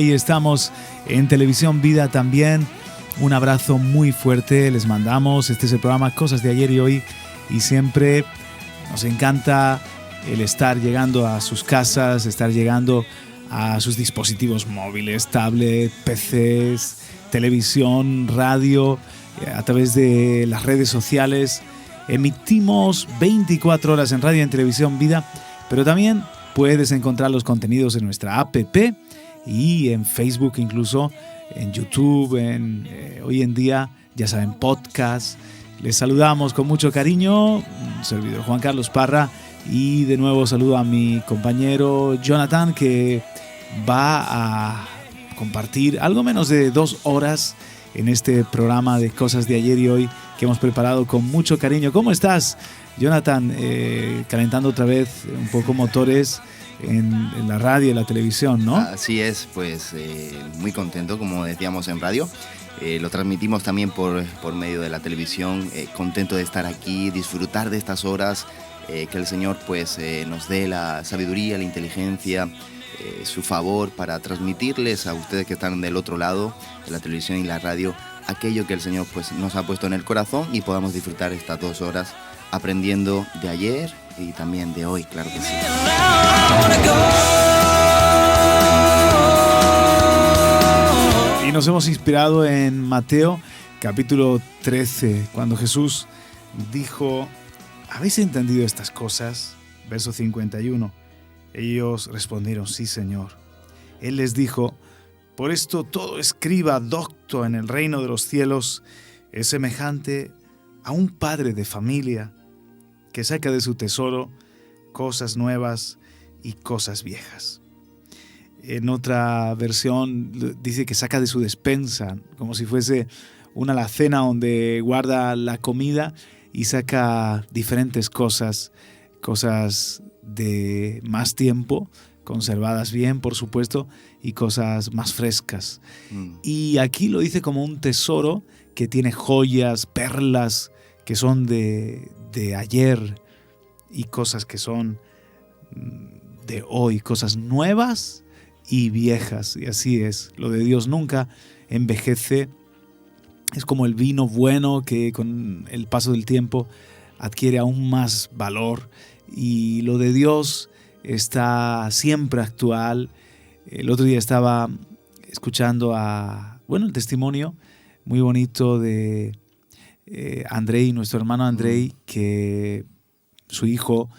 Y estamos en Televisión Vida también. Un abrazo muy fuerte les mandamos. Este es el programa Cosas de Ayer y Hoy. Y siempre nos encanta el estar llegando a sus casas, estar llegando a sus dispositivos móviles, tablet, PCs, televisión, radio, a través de las redes sociales. Emitimos 24 horas en radio y en Televisión Vida, pero también puedes encontrar los contenidos en nuestra app y en Facebook, incluso en YouTube, hoy en día, ya saben, podcast. Les saludamos con mucho cariño, un servidor Juan Carlos Parra, y de nuevo saludo a mi compañero Jonathan, que va a compartir algo menos de 2 horas en este programa de Cosas de Ayer y Hoy que hemos preparado con mucho cariño. ¿Cómo estás, Jonathan? Calentando otra vez un poco motores en la radio y la televisión, ¿no? Así es, pues muy contento, como decíamos en radio. Lo transmitimos también por medio de la televisión. Contento de estar aquí, disfrutar de estas horas, que el Señor pues nos dé la sabiduría, la inteligencia, su favor para transmitirles a ustedes que están del otro lado de la televisión y la radio aquello que el Señor pues nos ha puesto en el corazón, y podamos disfrutar estas 2 horas aprendiendo de ayer y también de hoy, claro que sí. Y nos hemos inspirado en Mateo capítulo 13, cuando Jesús dijo: ¿habéis entendido estas cosas? Verso 51. Ellos respondieron: sí, Señor. Él les dijo: por esto todo escriba docto en el reino de los cielos es semejante a un padre de familia que saca de su tesoro cosas nuevas y cosas viejas. En otra versión dice que saca de su despensa, como si fuese una alacena donde guarda la comida, y saca diferentes cosas de más tiempo, conservadas bien, por supuesto, y cosas más frescas. Y aquí lo dice como un tesoro que tiene joyas, perlas que son de ayer, y cosas que son de hoy, cosas nuevas y viejas. Y así es, lo de Dios nunca envejece. Es como el vino bueno que con el paso del tiempo adquiere aún más valor, y lo de Dios está siempre actual. El otro día estaba escuchando el testimonio muy bonito de Andrei, nuestro hermano Andrei, que su hijo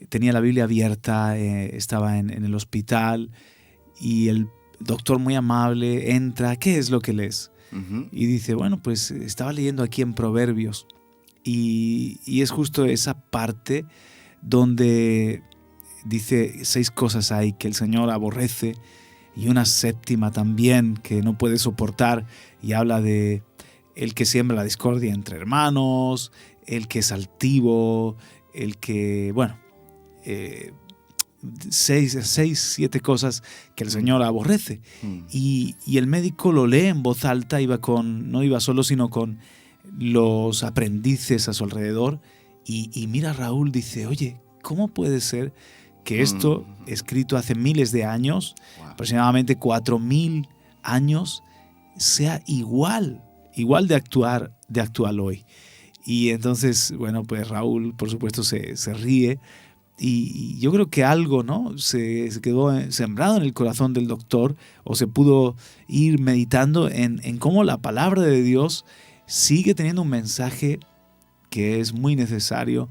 tenía la Biblia abierta, estaba en el hospital, y el doctor muy amable entra. ¿Qué es lo que lees? Y dice, pues estaba leyendo aquí en Proverbios, y es justo esa parte donde dice 6 cosas hay que el Señor aborrece, y una 7ª también que no puede soportar, y habla de el que siembra la discordia entre hermanos, el que es altivo, el que, 7 cosas que el Señor aborrece. Y el médico lo lee en voz alta, no iba solo, sino con los aprendices a su alrededor, y mira a Raúl, dice: oye, ¿cómo puede ser que esto, escrito hace miles de años, aproximadamente 4.000 años, sea igual de actual hoy? Y entonces, pues Raúl, por supuesto, se ríe, y yo creo que algo, ¿no?, se quedó sembrado en el corazón del doctor, o se pudo ir meditando en cómo la palabra de Dios sigue teniendo un mensaje que es muy necesario,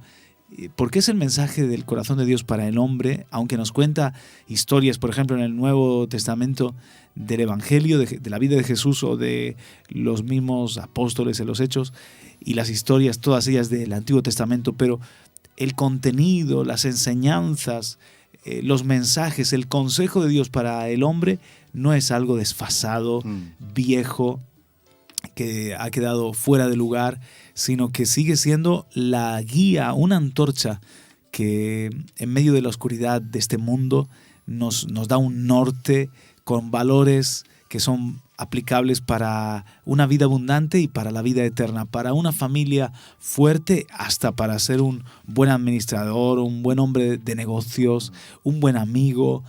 porque es el mensaje del corazón de Dios para el hombre, aunque nos cuenta historias, por ejemplo, en el Nuevo Testamento, del Evangelio, de la vida de Jesús, o de los mismos apóstoles en los Hechos, y las historias, todas ellas del Antiguo Testamento, pero el contenido, las enseñanzas, los mensajes, el consejo de Dios para el hombre no es algo desfasado, viejo, que ha quedado fuera de lugar, sino que sigue siendo la guía, una antorcha que en medio de la oscuridad de este mundo nos da un norte con valores que son aplicables para una vida abundante y para la vida eterna, para una familia fuerte, hasta para ser un buen administrador, un buen hombre de negocios, un buen amigo,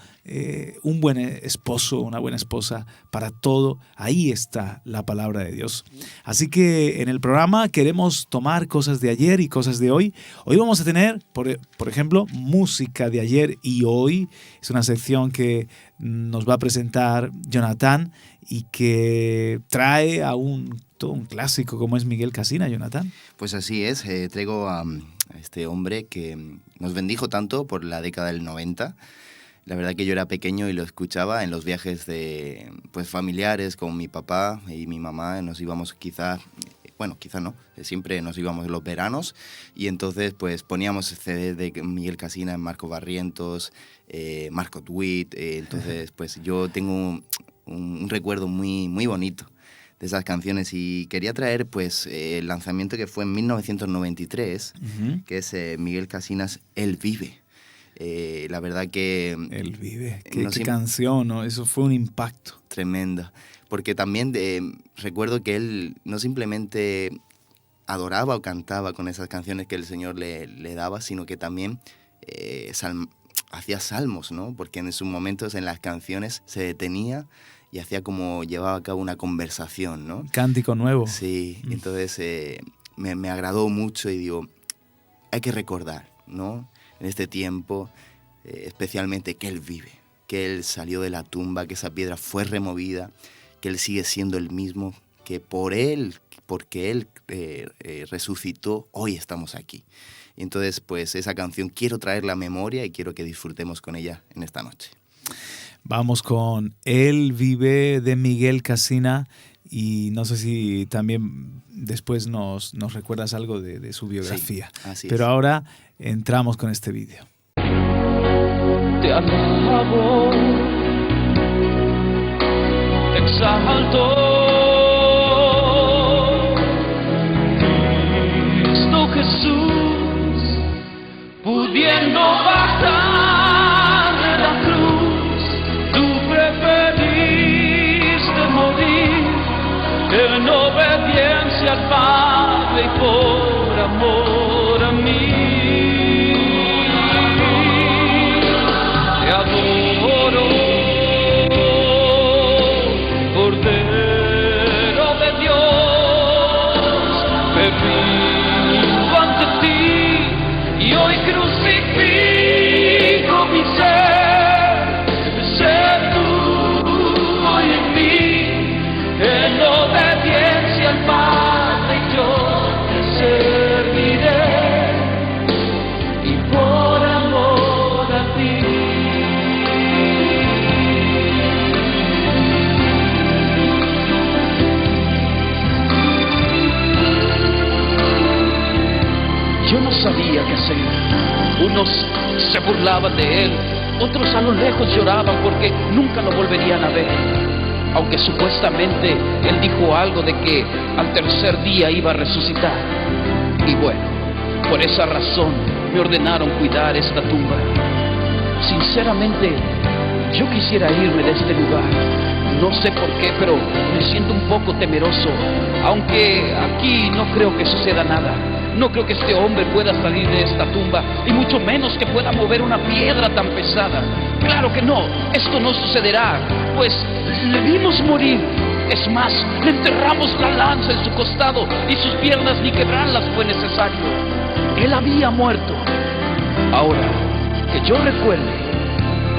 un buen esposo, una buena esposa, para todo. Ahí está la palabra de Dios. Así que en el programa queremos tomar cosas de ayer y cosas de hoy. Hoy vamos a tener, por ejemplo, música de ayer y hoy. Es una sección que nos va a presentar Jonathan y que trae a todo un clásico como es Miguel Casina, Jonathan. Pues así es, traigo a este hombre que nos bendijo tanto por la década del 90. La verdad que yo era pequeño y lo escuchaba en los viajes familiares con mi papá y mi mamá. Nos íbamos quizá no, siempre nos íbamos en los veranos y entonces pues poníamos CD de Miguel Casina, Marco Barrientos, Marco Witt. Entonces pues yo tengo un recuerdo muy, muy bonito de esas canciones y quería traer pues el lanzamiento que fue en 1993, que es Miguel Casinas Él Vive. La verdad que... Él Vive, qué canción, ¿no? Eso fue un impacto. Tremenda, porque también recuerdo que él no simplemente adoraba o cantaba con esas canciones que el Señor le daba, sino que también hacía salmos, ¿no? Porque en sus momentos en las canciones se detenía y hacía como llevaba a cabo una conversación, ¿no? Cántico nuevo. Sí, entonces me agradó mucho y digo, hay que recordar, ¿no? En este tiempo, especialmente que Él vive, que Él salió de la tumba, que esa piedra fue removida, que Él sigue siendo el mismo, que porque Él resucitó, hoy estamos aquí. Y entonces, pues esa canción quiero traerla a memoria y quiero que disfrutemos con ella en esta noche. Vamos con Él Vive de Miguel Casina y no sé si también después nos recuerdas algo de su biografía. Sí, así Pero es. Ahora entramos con este vídeo. Te alabo, te exalto, Cristo Jesús, pudiendo bajar de la cruz, tú preferiste morir en obediencia al Padre y por amor a mí. Te adoro, Cordero de Dios, me rindo ante ti y hoy crucifico mi ser. Sé tú hoy en mí, en obediencia al Padre yo te serviré y por amor a ti. Yo no sabía qué hacer. Unos se burlaban de él, otros a lo lejos lloraban porque nunca lo volverían a ver. Aunque supuestamente él dijo algo de que al tercer día iba a resucitar. Y bueno, por esa razón me ordenaron cuidar esta tumba. Sinceramente, yo quisiera irme de este lugar. No sé por qué, pero me siento un poco temeroso. Aunque aquí no creo que suceda nada. No creo que este hombre pueda salir de esta tumba, y mucho menos que pueda mover una piedra tan pesada. Claro que no, esto no sucederá, pues le vimos morir. Es más, le enterramos la lanza en su costado y sus piernas ni quebrarlas fue necesario. Él había muerto. Ahora, que yo recuerde,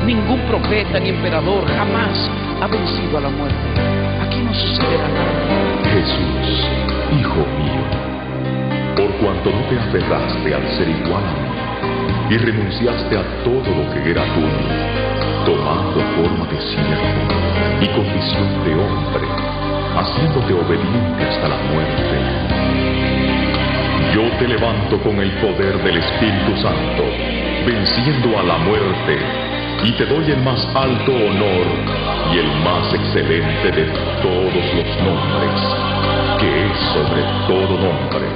ningún profeta ni emperador jamás ha vencido a la muerte. Aquí no sucederá nada. Jesús, Hijo mío, por cuanto no te aferraste al ser igual a mí y renunciaste a todo lo que era tuyo, tomando forma de siervo y condición de hombre, haciéndote obediente hasta la muerte. Yo te levanto con el poder del Espíritu Santo, venciendo a la muerte, y te doy el más alto honor y el más excelente de todos los nombres, que es sobre todo nombre.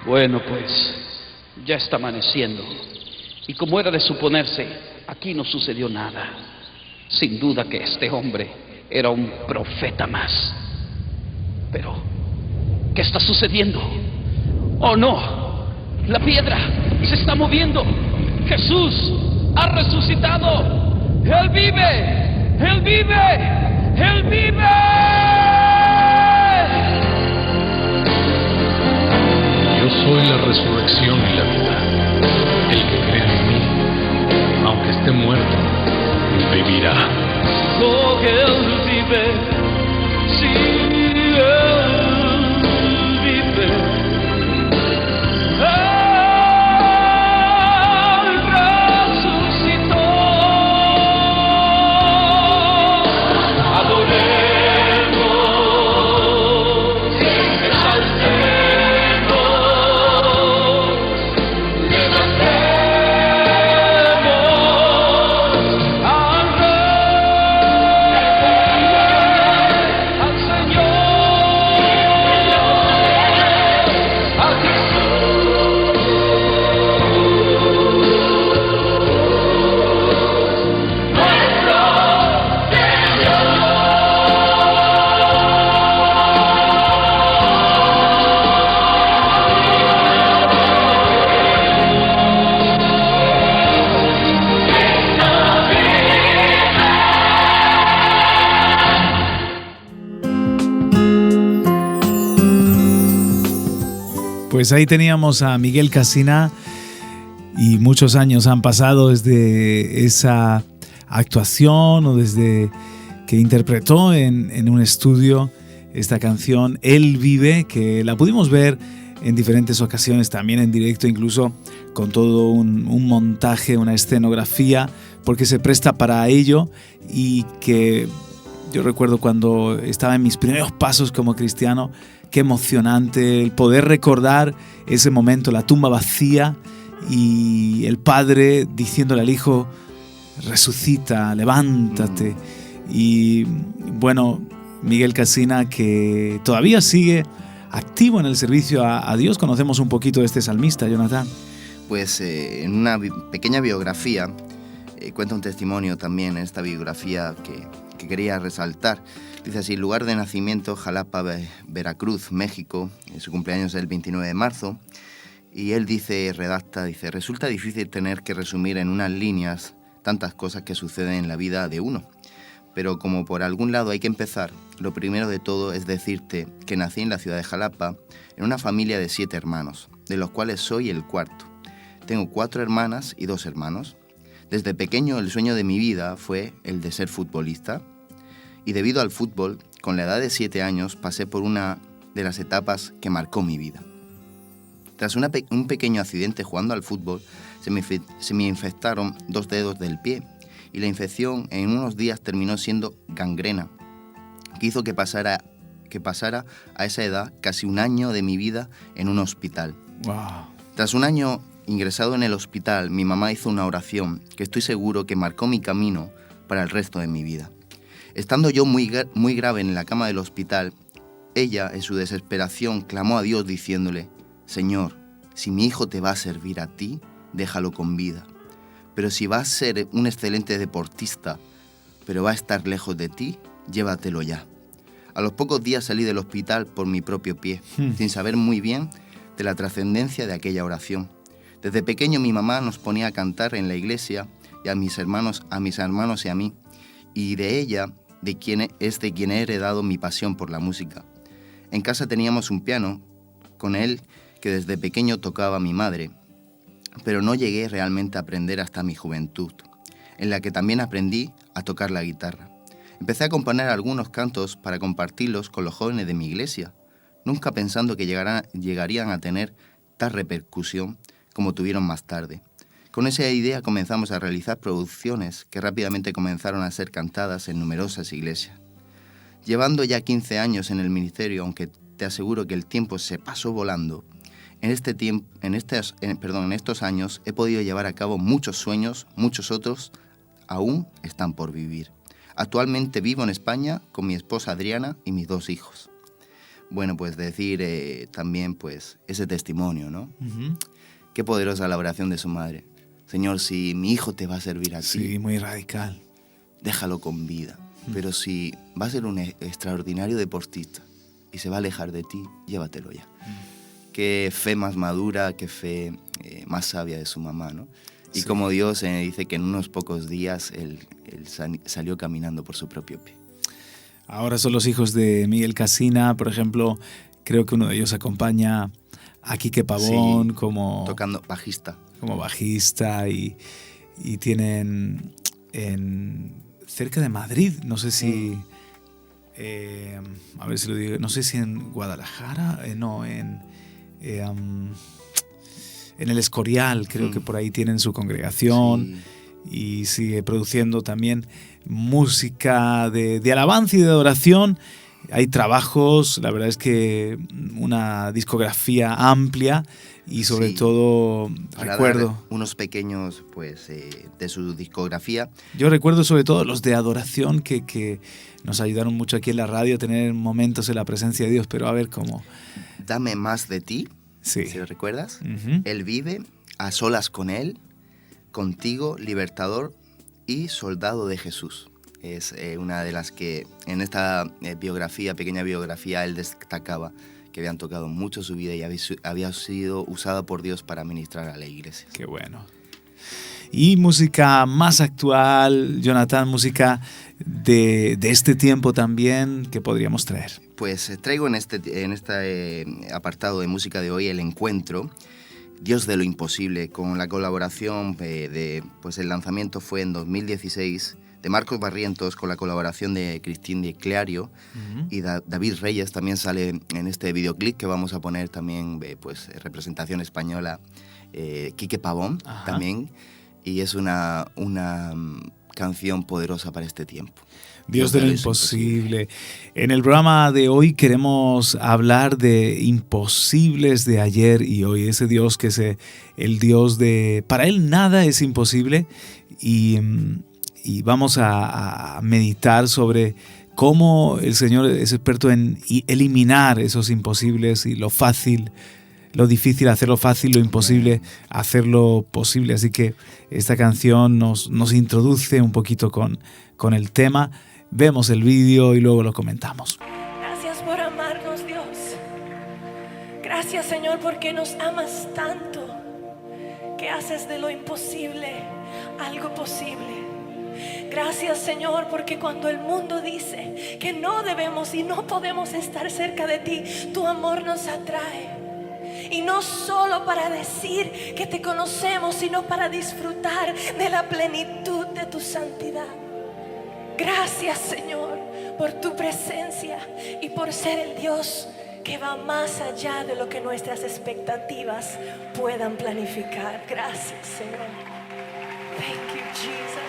Bueno, pues, ya está amaneciendo. Y como era de suponerse, aquí no sucedió nada. Sin duda que este hombre era un profeta más. Pero, ¿qué está sucediendo? ¡Oh, no! La piedra se está moviendo. Jesús ha resucitado. Él vive. Él vive. Él vive. Yo soy la resurrección y la vida. El que cree en mí, aunque esté muerto, vivirá. Oh, Él vive. Sí, Él vive. Pues ahí teníamos a Miguel Casina y muchos años han pasado desde esa actuación o desde que interpretó en un estudio esta canción Él vive, que la pudimos ver en diferentes ocasiones también en directo, incluso con todo un montaje, una escenografía, porque se presta para ello y que yo recuerdo cuando estaba en mis primeros pasos como cristiano. Qué emocionante el poder recordar ese momento, la tumba vacía y el padre diciéndole al hijo, resucita, levántate. Y bueno, Miguel Casina, que todavía sigue activo en el servicio a Dios. Conocemos un poquito de este salmista, Jonathan. Pues en una pequeña biografía, cuenta un testimonio también en esta biografía que quería resaltar. Dice así: lugar de nacimiento, Jalapa, Veracruz, México. Su cumpleaños es el 29 de marzo. Y él redacta, resulta difícil tener que resumir en unas líneas tantas cosas que suceden en la vida de uno. Pero como por algún lado hay que empezar, lo primero de todo es decirte que nací en la ciudad de Jalapa, en una familia de 7 hermanos, de los cuales soy el cuarto. Tengo 4 hermanas y 2 hermanos. Desde pequeño el sueño de mi vida fue el de ser futbolista. Y debido al fútbol, con la edad de 7 años pasé por una de las etapas que marcó mi vida. Tras un pequeño accidente jugando al fútbol, se me infectaron 2 dedos del pie y la infección en unos días terminó siendo gangrena, que hizo que pasara a esa edad casi un año de mi vida en un hospital. Wow. Tras un año ingresado en el hospital, mi mamá hizo una oración que estoy seguro que marcó mi camino para el resto de mi vida. Estando yo muy grave en la cama del hospital, ella, en su desesperación, clamó a Dios diciéndole: Señor, si mi hijo te va a servir a ti, déjalo con vida. Pero si va a ser un excelente deportista, pero va a estar lejos de ti, llévatelo ya. A los pocos días salí del hospital por mi propio pie, sin saber muy bien de la trascendencia de aquella oración. Desde pequeño mi mamá nos ponía a cantar en la iglesia y a mis hermanos y a mí, y de ella de quien he heredado mi pasión por la música. En casa teníamos un piano, con él que desde pequeño tocaba mi madre, pero no llegué realmente a aprender hasta mi juventud, en la que también aprendí a tocar la guitarra. Empecé a componer algunos cantos para compartirlos con los jóvenes de mi iglesia, nunca pensando que llegarían a tener tal repercusión como tuvieron más tarde. Con esa idea comenzamos a realizar producciones que rápidamente comenzaron a ser cantadas en numerosas iglesias. Llevando ya 15 años en el ministerio, aunque te aseguro que el tiempo se pasó volando, en estos años he podido llevar a cabo muchos sueños, muchos otros aún están por vivir. Actualmente vivo en España con mi esposa Adriana y mis 2 hijos. Bueno, pues decir también pues ese testimonio, ¿no? Uh-huh. Qué poderosa la oración de su madre. Señor, si mi hijo te va a servir a ti, sí, muy radical, déjalo con vida. Pero si va a ser un extraordinario deportista y se va a alejar de ti, llévatelo ya. qué fe más madura, qué fe más sabia de su mamá, ¿no? Y como Dios dice que en unos pocos días él salió caminando por su propio pie. Ahora son los hijos de Miguel Casina, por ejemplo, creo que uno de ellos acompaña a Quique Pavón como tocando bajista. Como bajista y tienen cerca de Madrid, no sé si a ver si lo digo, no sé si en Guadalajara, en el Escorial, creo que por ahí tienen su congregación. Y sigue produciendo también música de alabanza y de adoración. Hay trabajos, la verdad es que una discografía amplia y sobre todo recuerdo unos pequeños pues de su discografía. Yo recuerdo sobre todo los de adoración que nos ayudaron mucho aquí en la radio a tener momentos en la presencia de Dios, pero a ver cómo. Dame más de ti, si lo recuerdas. Uh-huh. Él vive, a solas con él, contigo, libertador y soldado de Jesús. Es una de las que en esta pequeña biografía, él destacaba que habían tocado mucho su vida y había sido usada por Dios para ministrar a la iglesia. Qué bueno. Y música más actual, Jonathan, música de este tiempo también, que podríamos traer. Pues traigo en este apartado de música de hoy El Encuentro, Dios de lo imposible, con la colaboración pues el lanzamiento fue en 2016 de Marcos Barrientos, con la colaboración de Cristín de Clario. Uh-huh. Y David Reyes también sale en este videoclip que vamos a poner también, pues representación española, Quique Pavón. Ajá. También, y es una canción poderosa para este tiempo. Dios de lo imposible. En el programa de hoy queremos hablar de imposibles de ayer y hoy. Ese Dios que es el Dios de... Para Él nada es imposible y vamos a meditar sobre cómo el Señor es experto en eliminar esos imposibles y lo fácil, lo difícil hacerlo fácil, lo imposible hacerlo posible. Así que esta canción nos introduce un poquito con el tema. Vemos el vídeo y luego lo comentamos. Gracias por amarnos, Dios. Gracias, Señor, porque nos amas tanto que haces de lo imposible algo posible. Gracias, Señor, porque cuando el mundo dice que no debemos y no podemos estar cerca de ti, tu amor nos atrae. Y no solo para decir que te conocemos, sino para disfrutar de la plenitud de tu santidad. Gracias, Señor, por tu presencia y por ser el Dios que va más allá de lo que nuestras expectativas puedan planificar. Gracias, Señor. Thank you, Jesus.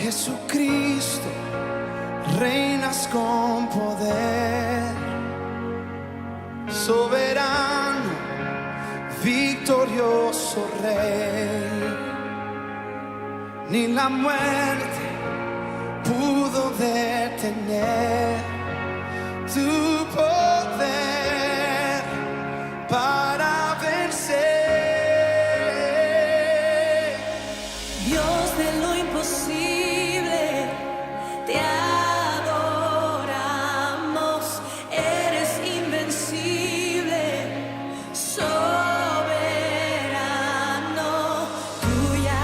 Jesucristo, reinas con poder, soberano, victorioso Rey. Ni la muerte pudo detener tu poder para vencer. Dios de lo imposible, te adoramos, eres invencible, soberano, tuya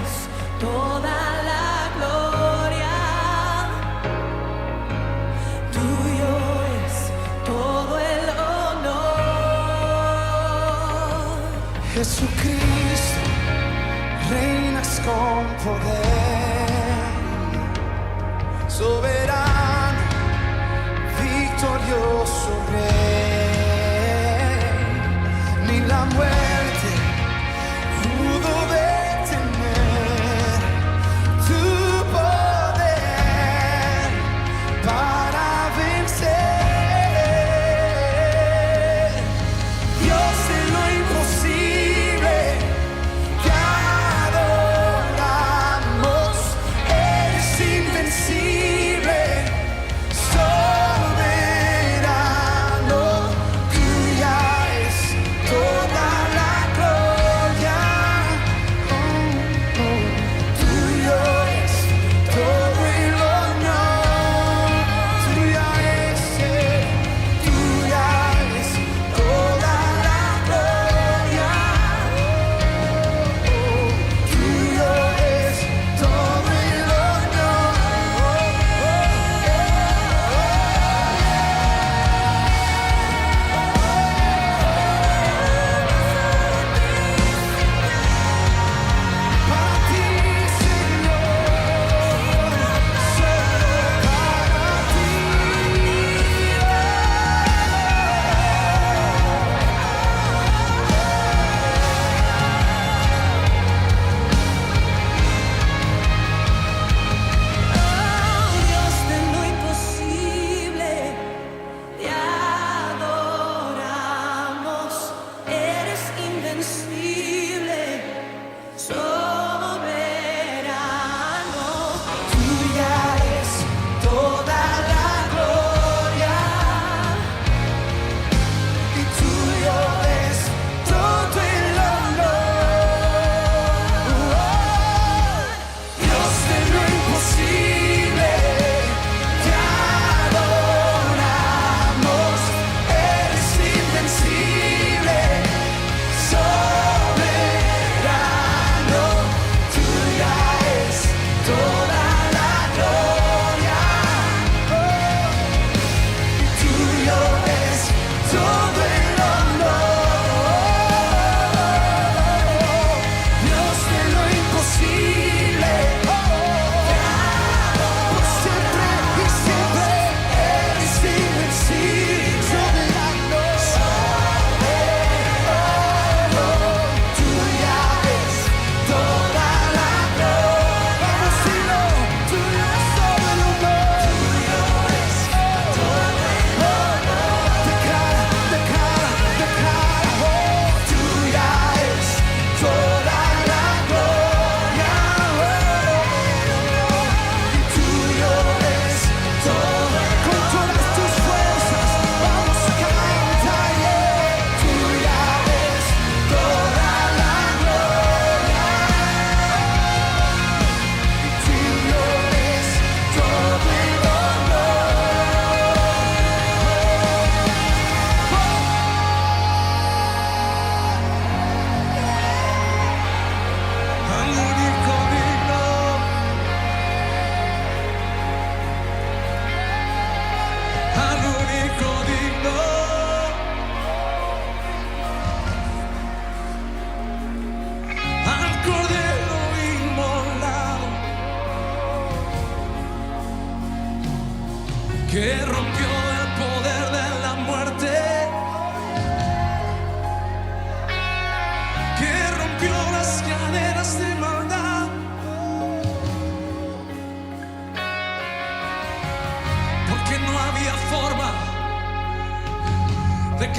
es toda la gloria, tuyo es todo el honor. Jesucristo, reinas con poder, soberano, victorioso Rey. Ni la muerte pudo detener tu poder para vencer. Dios de lo imposible,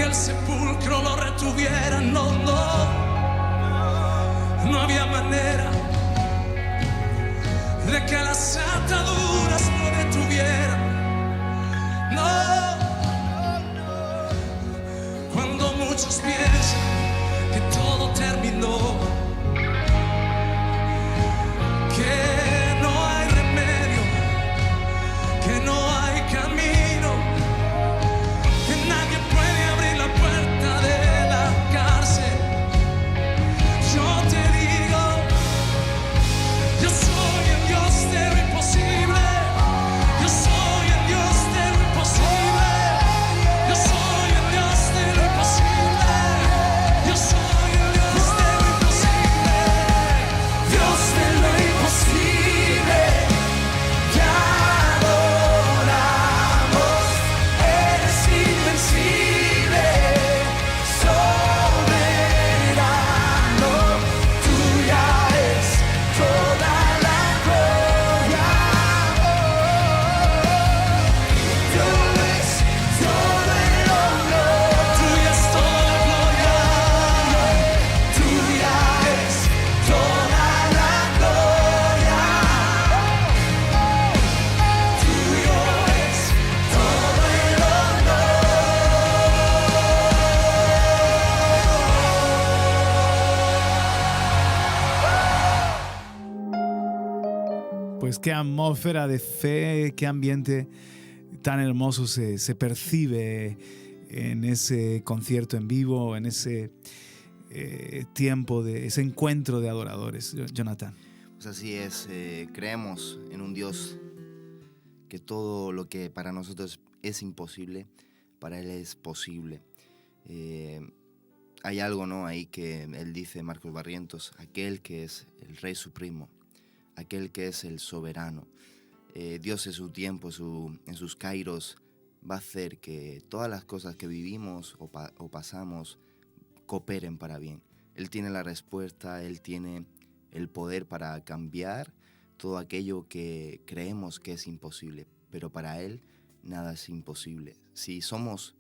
el sepulcro lo retuviera. No, no había manera de que las ataduras lo detuvieran. No, cuando muchos piensan que todo terminó, que no hay remedio, que no hay camino, que nadie puede abrir la puerta de la cárcel, yo te digo, yo soy el Dios de lo imposible, yo soy el Dios de lo imposible, yo soy el Dios de lo imposible, yo soy el Dios de lo imposible, Dios de lo imposible, te adoramos, eres invencible, soberano, tuya es toda la gloria, tuyo es todo el honor, tuya es toda la gloria, tuya es toda la gloria, tuyo es todo el Pues qué atmósfera de fe, qué ambiente tan hermoso se percibe en ese concierto en vivo, en ese tiempo, ese encuentro de adoradores. Jonathan. Pues así es, creemos en un Dios que todo lo que para nosotros es imposible, para Él es posible. Hay algo, ¿no?, ahí que Él dice, Marcos Barrientos, aquel que es el Rey Supremo, aquel que es el soberano. Dios en su tiempo, en sus kairos, va a hacer que todas las cosas que vivimos o pasamos cooperen para bien. Él tiene la respuesta, Él tiene el poder para cambiar todo aquello que creemos que es imposible, pero para Él nada es imposible. Si somos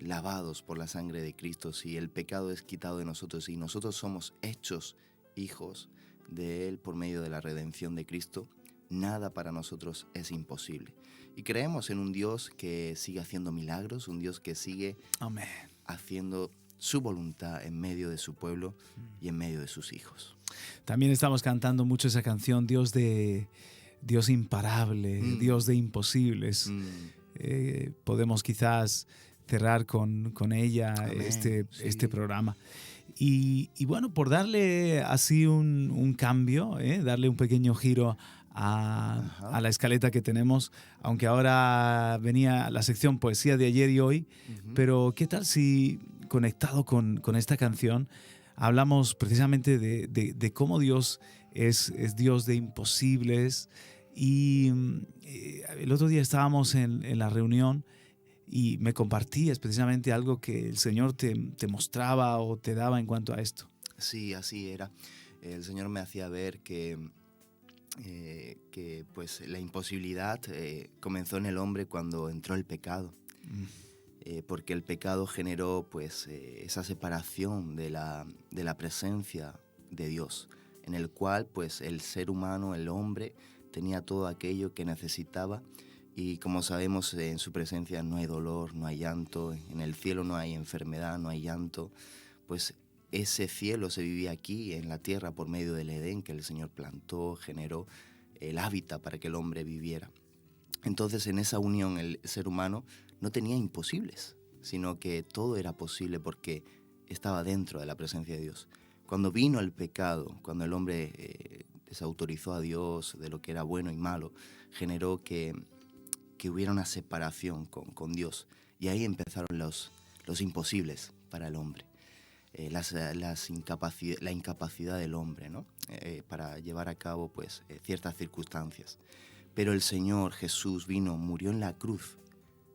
lavados por la sangre de Cristo, si el pecado es quitado de nosotros y nosotros somos hechos hijos de Él por medio de la redención de Cristo, nada para nosotros es imposible. Y creemos en un Dios que sigue haciendo milagros, un Dios que sigue Amén. haciendo su voluntad en medio de su pueblo y en medio de sus hijos. También estamos cantando mucho esa canción, Dios imparable, Dios de imposibles. Podemos quizás cerrar con ella este programa. Y bueno, por darle así un cambio, darle un pequeño giro a la escaleta que tenemos, aunque ahora venía la sección poesía de ayer y hoy, pero ¿qué tal si conectado con esta canción hablamos precisamente de cómo Dios es Dios de imposibles? Y el otro día estábamos en la reunión y me compartías precisamente algo que el Señor te mostraba o te daba en cuanto a esto. Sí, así era. El Señor me hacía ver que pues la imposibilidad comenzó en el hombre cuando entró el pecado. Porque el pecado generó pues esa separación de la presencia de Dios, en el cual pues el ser humano, el hombre, tenía todo aquello que necesitaba. Y como sabemos, en su presencia no hay dolor, no hay llanto, en el cielo no hay enfermedad, no hay llanto. Pues ese cielo se vivía aquí en la tierra por medio del Edén que el Señor plantó, generó el hábitat para que el hombre viviera. Entonces en esa unión el ser humano no tenía imposibles, sino que todo era posible porque estaba dentro de la presencia de Dios. Cuando vino el pecado, cuando el hombre desautorizó a Dios de lo que era bueno y malo, generó que hubiera una separación con Dios. Y ahí empezaron los imposibles para el hombre. La incapacidad del hombre, ¿no? Para llevar a cabo pues, ciertas circunstancias. Pero el Señor Jesús vino, murió en la cruz.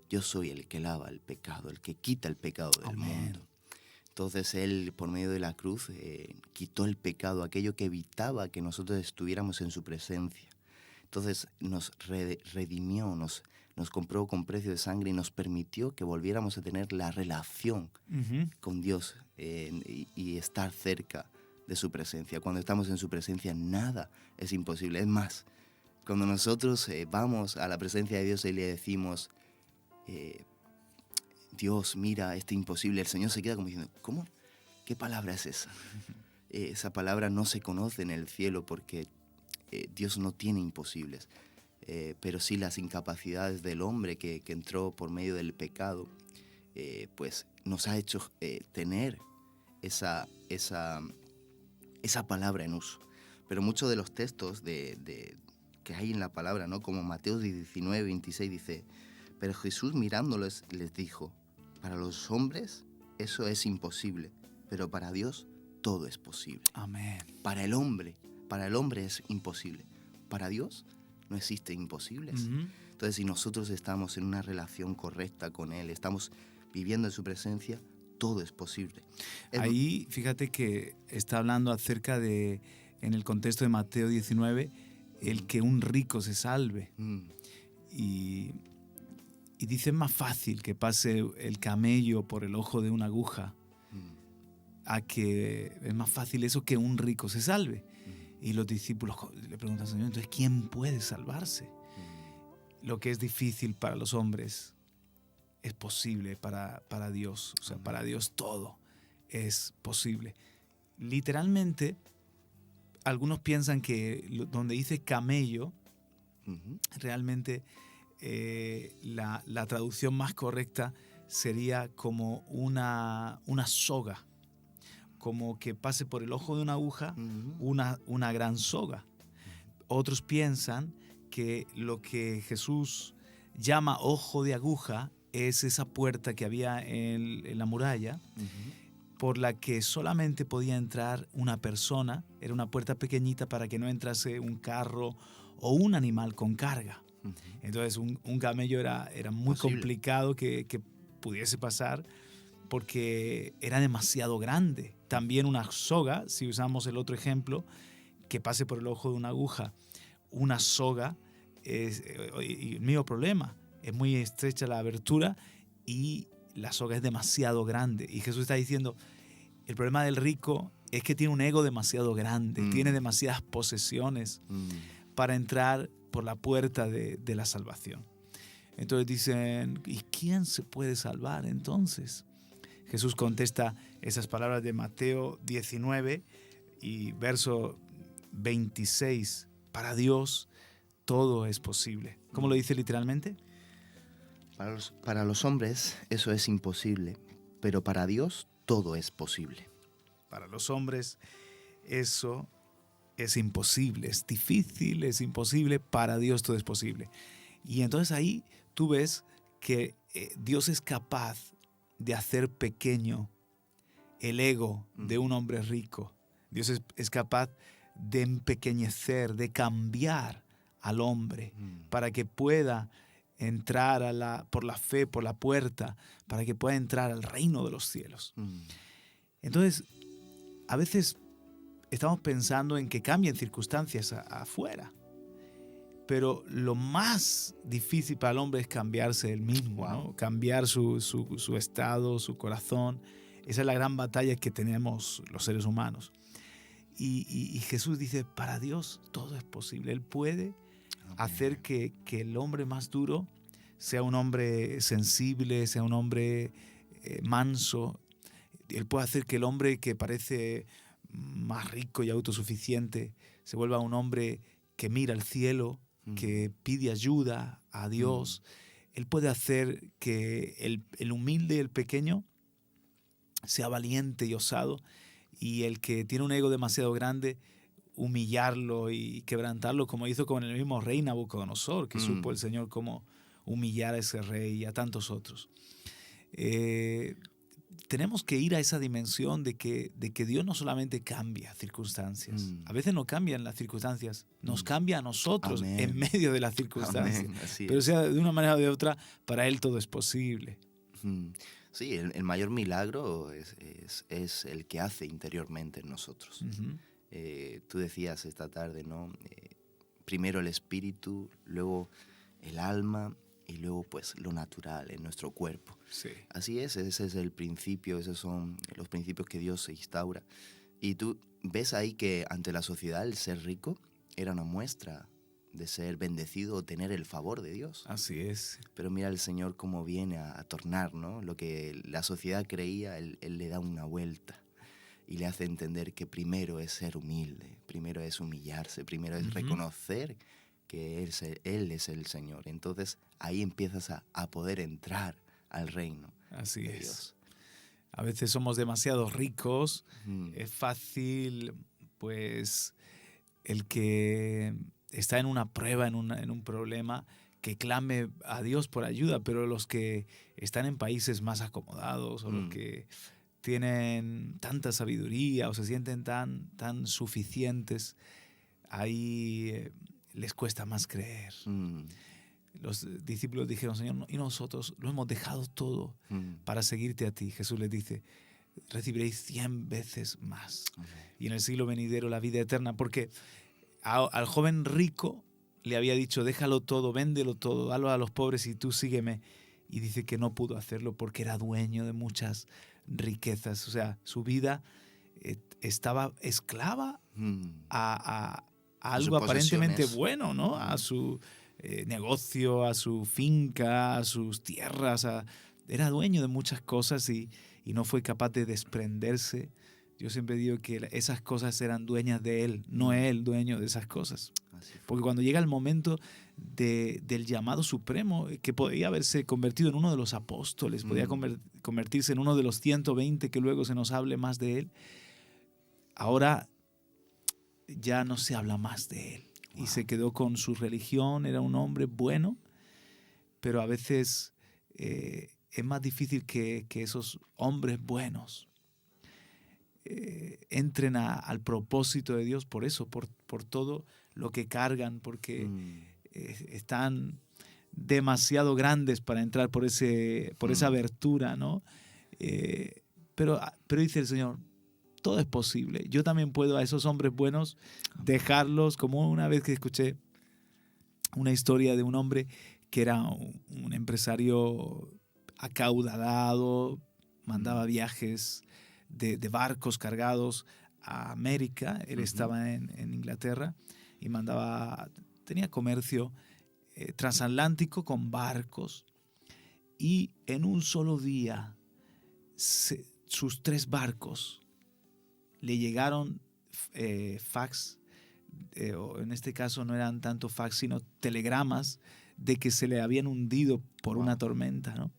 Yo soy el que lava el pecado, el que quita el pecado del mundo. Entonces Él, por medio de la cruz, quitó el pecado, aquello que evitaba que nosotros estuviéramos en su presencia. Entonces nos redimió, nos nos compró con precio de sangre y nos permitió que volviéramos a tener la relación con Dios y estar cerca de su presencia. Cuando estamos en su presencia, nada es imposible. Es más, cuando nosotros vamos a la presencia de Dios y le decimos, Dios, mira, este imposible, el Señor se queda como diciendo, ¿cómo? ¿Qué palabra es esa? Esa palabra no se conoce en el cielo porque Dios no tiene imposibles. Pero sí las incapacidades del hombre que entró por medio del pecado, pues nos ha hecho tener esa palabra en uso. Pero muchos de los textos que hay en la palabra, ¿no? Como Mateo 19, 26 dice, pero Jesús mirándolos les dijo, para los hombres eso es imposible, pero para Dios todo es posible. Amén. Para el hombre es imposible. Para Dios no existen imposibles. Entonces, si nosotros estamos en una relación correcta con Él, estamos viviendo en su presencia, todo es posible. Ahí, fíjate que está hablando acerca de, en el contexto de Mateo 19, el que un rico se salve. Y dice, es más fácil que pase el camello por el ojo de una aguja, a que es más fácil eso que un rico se salve. Y los discípulos le preguntan al Señor, entonces, ¿quién puede salvarse? Lo que es difícil para los hombres es posible para Dios. O sea, para Dios todo es posible. Literalmente, algunos piensan que donde dice camello, realmente la traducción más correcta sería como una soga, como que pase por el ojo de una aguja una gran soga. Otros piensan que lo que Jesús llama ojo de aguja es esa puerta que había en la muralla, por la que solamente podía entrar una persona. Era una puerta pequeñita para que no entrase un carro o un animal con carga. Entonces un camello era muy complicado que pudiese pasar, porque era demasiado grande. También una soga, si usamos el otro ejemplo, que pase por el ojo de una aguja, una soga es el mismo problema. Es muy estrecha la abertura y la soga es demasiado grande. Y Jesús está diciendo, el problema del rico es que tiene un ego demasiado grande, tiene demasiadas posesiones para entrar por la puerta de la salvación. Entonces dicen, ¿y quién se puede salvar entonces? Jesús contesta esas palabras de Mateo 19 y verso 26. Para Dios todo es posible. ¿Cómo lo dice literalmente? Para los hombres eso es imposible, pero para Dios todo es posible. Para los hombres eso es imposible, es difícil, es imposible. Para Dios todo es posible. Y entonces ahí tú ves que Dios es capaz de hacer pequeño el ego de un hombre rico. Dios es capaz de empequeñecer, de cambiar al hombre para que pueda entrar por la fe, por la puerta, para que pueda entrar al reino de los cielos. Entonces, a veces estamos pensando en que cambien circunstancias afuera, pero lo más difícil para el hombre es cambiarse él mismo, ¿no? Cambiar su estado, su corazón. Esa es la gran batalla que tenemos los seres humanos. Y Jesús dice, para Dios todo es posible. Él puede hacer que el hombre más duro sea un hombre sensible, sea un hombre manso. Él puede hacer que el hombre que parece más rico y autosuficiente se vuelva un hombre que mira al cielo, que pide ayuda a Dios. Él puede hacer que el humilde, el pequeño, sea valiente y osado, y el que tiene un ego demasiado grande, humillarlo y quebrantarlo, como hizo con el mismo rey Nabucodonosor, que supo el Señor cómo humillar a ese rey y a tantos otros. Tenemos que ir a esa dimensión de que Dios no solamente cambia circunstancias. A veces no cambian las circunstancias, nos cambia a nosotros en medio de las circunstancias. Pero sea de una manera o de otra, para Él todo es posible. Sí, el mayor milagro es el que hace interiormente en nosotros. Tú decías esta tarde, ¿no? Primero el espíritu, luego el alma y luego pues lo natural en nuestro cuerpo. Sí. Así es, ese es el principio, esos son los principios que Dios se instaura. Y tú ves ahí que ante la sociedad el ser rico era una muestra de ser bendecido o tener el favor de Dios. Así es. Pero mira el Señor cómo viene a tornar, ¿no? Lo que la sociedad creía, él le da una vuelta y le hace entender que primero es ser humilde, primero es humillarse, primero es reconocer que Él es el Señor. Entonces ahí empiezas a poder entrar al reino Así de es. Dios. A veces somos demasiado ricos. Es fácil, pues, el que está en una prueba, en un problema, que clame a Dios por ayuda, pero los que están en países más acomodados o los que tienen tanta sabiduría o se sienten tan suficientes, ahí les cuesta más creer. Los discípulos dijeron, Señor, y nosotros lo hemos dejado todo para seguirte a ti. Jesús les dice, recibiréis 100 veces más. Y en el siglo venidero la vida eterna, porque al joven rico le había dicho, déjalo todo, véndelo todo, dalo a los pobres y tú sígueme. Y dice que no pudo hacerlo porque era dueño de muchas riquezas. O sea, su vida estaba esclava a algo aparentemente bueno, ¿no? A su negocio, a su finca, a sus tierras. Era dueño de muchas cosas y no fue capaz de desprenderse. Yo siempre digo que esas cosas eran dueñas de él, no él dueño de esas cosas. Porque cuando llega el momento del llamado supremo, que podía haberse convertido en uno de los apóstoles, podía convertirse en uno de los 120 que luego se nos hable más de él, ahora ya no se habla más de él. Y se quedó con su religión, era un hombre bueno, pero a veces es más difícil que esos hombres buenos entren al propósito de Dios por eso, por todo lo que cargan, porque están demasiado grandes para entrar por esa abertura, ¿no? Pero dice el Señor, todo es posible. Yo también puedo a esos hombres buenos dejarlos, como una vez que escuché una historia de un hombre que era un empresario acaudalado, mandaba viajes de barcos cargados a América. Él estaba en Inglaterra y tenía comercio transatlántico con barcos, y en un solo día sus 3 barcos le llegaron fax, o en este caso no eran tanto fax sino telegramas de que se le habían hundido por una tormenta, ¿no?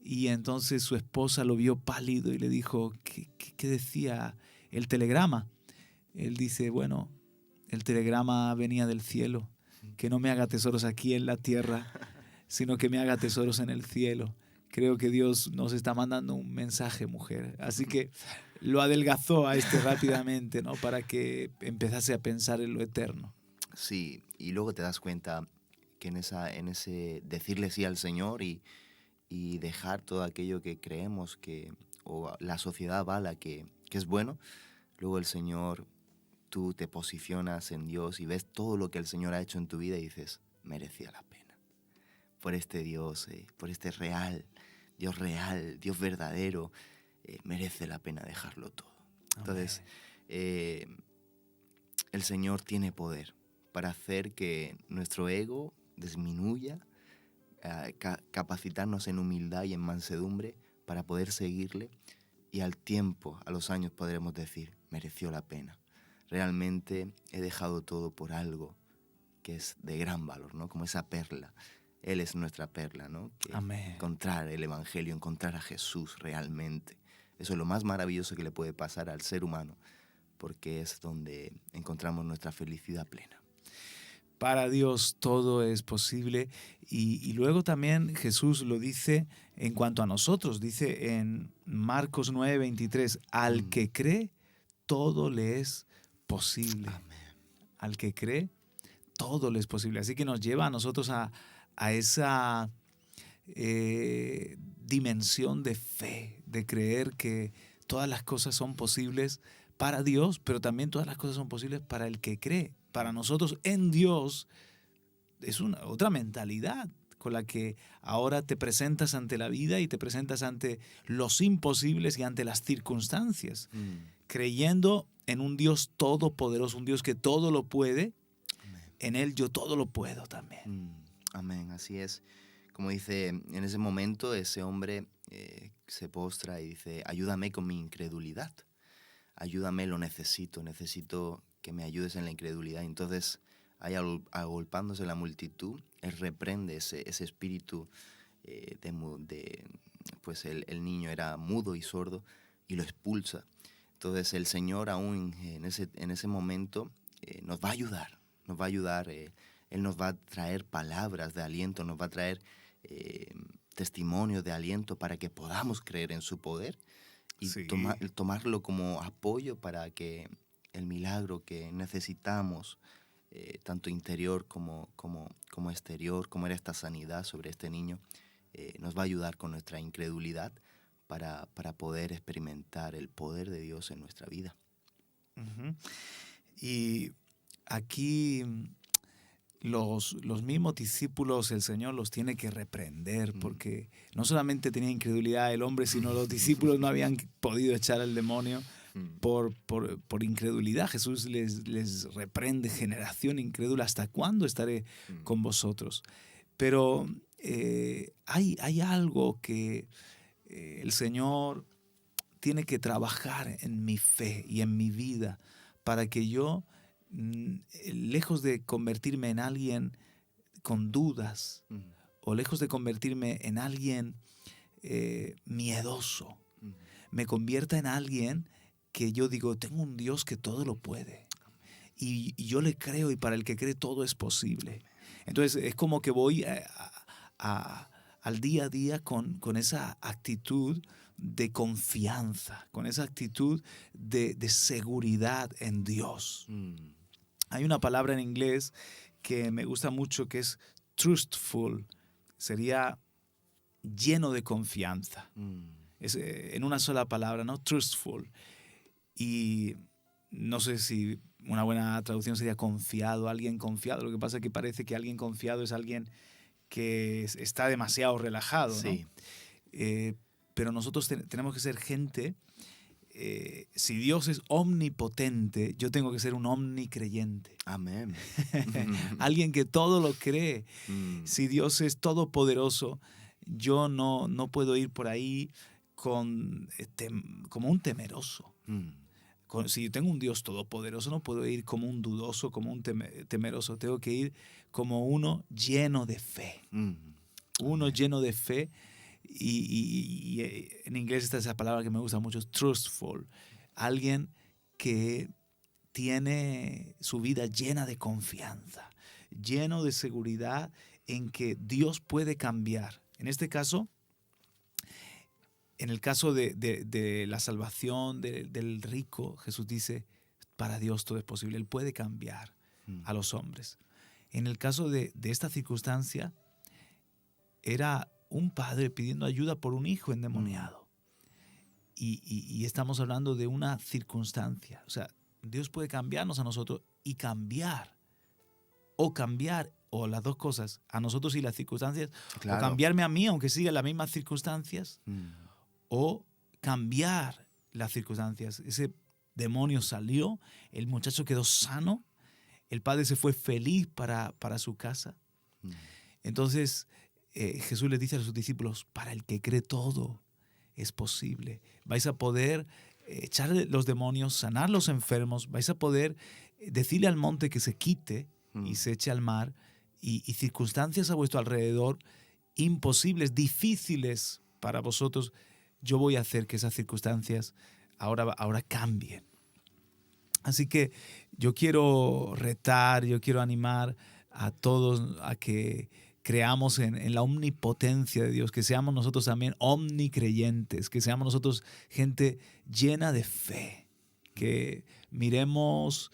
Y entonces su esposa lo vio pálido y le dijo, ¿qué decía el telegrama? Él dice, bueno, el telegrama venía del cielo, que no me haga tesoros aquí en la tierra, sino que me haga tesoros en el cielo. Creo que Dios nos está mandando un mensaje, mujer. Así que lo adelgazó a rápidamente, ¿no? Para que empezase a pensar en lo eterno. Sí, y luego te das cuenta que en ese decirle sí al Señor y dejar todo aquello que creemos o la sociedad avala que es bueno, luego el Señor, tú te posicionas en Dios y ves todo lo que el Señor ha hecho en tu vida y dices, merecía la pena. Por este Dios, por este Dios real, Dios verdadero, merece la pena dejarlo todo. Entonces, el Señor tiene poder para hacer que nuestro ego disminuya, capacitarnos en humildad y en mansedumbre para poder seguirle, y al tiempo, a los años podremos decir, mereció la pena. Realmente he dejado todo por algo que es de gran valor, ¿no? Como esa perla. Él es nuestra perla, ¿no? Amén. Encontrar el Evangelio, encontrar a Jesús realmente. Eso es lo más maravilloso que le puede pasar al ser humano, porque es donde encontramos nuestra felicidad plena. Para Dios todo es posible, y luego también Jesús lo dice en cuanto a nosotros, dice en Marcos 9:23, al que cree, todo le es posible. Amén. Al que cree, todo le es posible. Así que nos lleva a nosotros a esa dimensión de fe, de creer que todas las cosas son posibles para Dios, pero también todas las cosas son posibles para el que cree. Para nosotros en Dios es otra mentalidad. con la que ahora te presentas ante la vida y te presentas ante los imposibles y ante las circunstancias, creyendo en un Dios todopoderoso, un Dios que todo lo puede. En Él yo todo lo puedo también. Amén, así es. Como dice, en ese momento ese hombre se postra y dice, ayúdame con mi incredulidad. Ayúdame, lo necesito que me ayudes en la incredulidad. Entonces, ahí agolpándose la multitud, él reprende ese espíritu pues el niño era mudo y sordo y lo expulsa. Entonces el Señor aún en ese momento nos va a ayudar, Él nos va a traer palabras de aliento, nos va a traer testimonios de aliento para que podamos creer en su poder y tomarlo como apoyo para que el milagro que necesitamos, tanto interior como exterior, como era esta sanidad sobre este niño, nos va a ayudar con nuestra incredulidad para poder experimentar el poder de Dios en nuestra vida. Uh-huh. Y aquí los mismos discípulos el Señor los tiene que reprender, porque no solamente tenía incredulidad el hombre, sino los discípulos no habían podido echar al demonio por incredulidad. Jesús les reprende: generación incrédula, ¿hasta cuándo estaré con vosotros? Pero hay algo que el Señor tiene que trabajar en mi fe y en mi vida para que yo, lejos de convertirme en alguien con dudas o lejos de convertirme en alguien miedoso, me convierta en alguien que yo digo, tengo un Dios que todo lo puede y yo le creo, y para el que cree todo es posible. Entonces es como que voy al día a día con esa actitud de confianza, con esa actitud de seguridad en Dios. Hay una palabra en inglés que me gusta mucho que es trustful, sería lleno de confianza. Es en una sola palabra, ¿no? Trustful. Y no sé si una buena traducción sería confiado, alguien confiado. Lo que pasa es que parece que alguien confiado es alguien que está demasiado relajado, ¿no? Sí. Pero nosotros tenemos que ser gente, si Dios es omnipotente, yo tengo que ser un omnicreyente. Amén. Alguien que todo lo cree. Si Dios es todopoderoso, yo no puedo ir por ahí como un temeroso. Si yo tengo un Dios todopoderoso, no puedo ir como un dudoso, como un temeroso. Tengo que ir como uno lleno de fe. Uno lleno de fe. Y en inglés está esa palabra que me gusta mucho, trustful. Alguien que tiene su vida llena de confianza, lleno de seguridad en que Dios puede cambiar. En este caso, en el caso de la salvación del rico, Jesús dice, para Dios todo es posible. Él puede cambiar a los hombres. En el caso de esta circunstancia, era un padre pidiendo ayuda por un hijo endemoniado. Y estamos hablando de una circunstancia. O sea, Dios puede cambiarnos a nosotros y cambiar, o las dos cosas, a nosotros y las circunstancias, Claro. o cambiarme a mí, aunque siga las mismas circunstancias, o cambiar las circunstancias. Ese demonio salió, el muchacho quedó sano, el padre se fue feliz para su casa. Entonces Jesús les dice a sus discípulos, para el que cree todo es posible. Vais a poder echar los demonios, sanar los enfermos, vais a poder decirle al monte que se quite y se eche al mar, y circunstancias a vuestro alrededor imposibles, difíciles para vosotros, yo voy a hacer que esas circunstancias ahora cambien. Así que yo quiero retar, yo quiero animar a todos a que creamos en la omnipotencia de Dios, que seamos nosotros también omnicreyentes, que seamos nosotros gente llena de fe, que miremos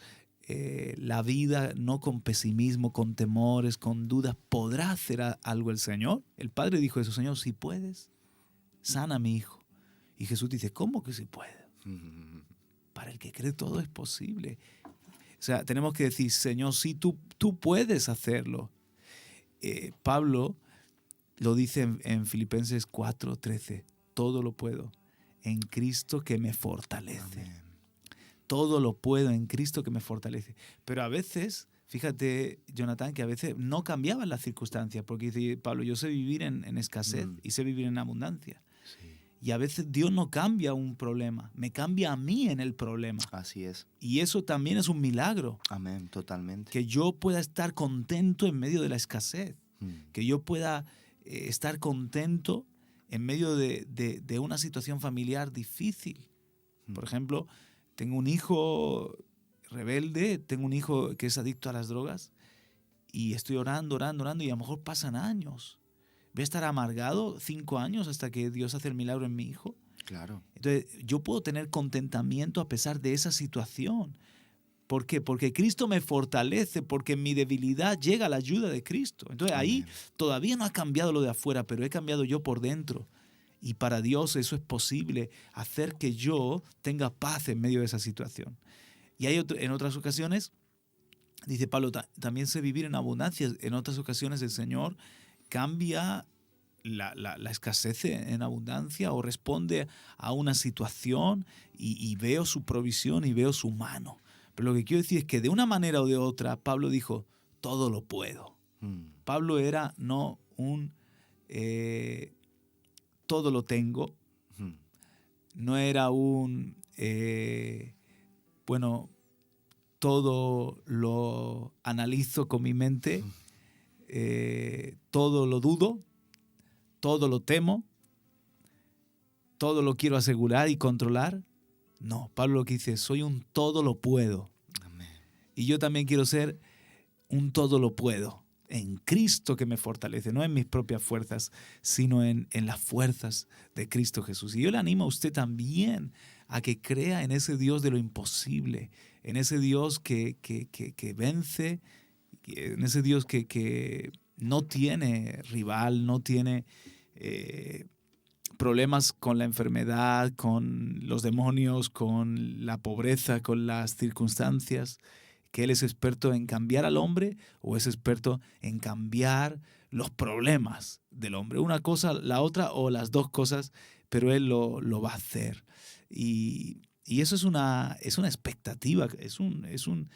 la vida no con pesimismo, con temores, con dudas. ¿Podrá hacer algo el Señor? El Padre dijo eso: Señor, si puedes, sana a mi hijo. Y Jesús dice, ¿cómo que si puede? Para el que cree todo es posible. O sea, tenemos que decir, Señor, sí, tú puedes hacerlo. Pablo lo dice en Filipenses 4:13. Todo lo puedo en Cristo que me fortalece. Amén. Todo lo puedo en Cristo que me fortalece. Pero a veces, fíjate, Jonathan, que a veces no cambiaban las circunstancias, porque dice Pablo, yo sé vivir en escasez y sé vivir en abundancia. Sí. Y a veces Dios no cambia un problema, me cambia a mí en el problema. Así es. Y eso también es un milagro, Amén, totalmente. que yo pueda estar contento en medio de la escasez, que yo pueda estar contento en medio de una situación familiar difícil. Por ejemplo, tengo un hijo rebelde, tengo un hijo que es adicto a las drogas y estoy orando y a lo mejor pasan años. Voy a estar amargado 5 años hasta que Dios hace el milagro en mi hijo. Claro. Entonces, yo puedo tener contentamiento a pesar de esa situación. ¿Por qué? Porque Cristo me fortalece, porque en mi debilidad llega la ayuda de Cristo. Entonces, ahí todavía no ha cambiado lo de afuera, pero he cambiado yo por dentro. Y para Dios eso es posible, hacer que yo tenga paz en medio de esa situación. Y hay en otras ocasiones, dice Pablo, también sé vivir en abundancia. En otras ocasiones el Señor cambia la escasez en abundancia o responde a una situación y veo su provisión y veo su mano. Pero lo que quiero decir es que de una manera o de otra, Pablo dijo, todo lo puedo. Pablo era no un todo lo tengo, no era un todo lo analizo con mi mente, todo lo dudo, todo lo temo, todo lo quiero asegurar y controlar. No, Pablo lo que dice, soy un todo lo puedo. Amén. Y yo también quiero ser un todo lo puedo en Cristo que me fortalece, no en mis propias fuerzas, sino en las fuerzas de Cristo Jesús. Y yo le animo a usted también a que crea en ese Dios de lo imposible, en ese Dios que vence, en ese Dios que no tiene rival, no tiene problemas con la enfermedad, con los demonios, con la pobreza, con las circunstancias, que Él es experto en cambiar al hombre o es experto en cambiar los problemas del hombre. Una cosa, la otra o las dos cosas, pero Él lo va a hacer. Y eso es una expectativa, es un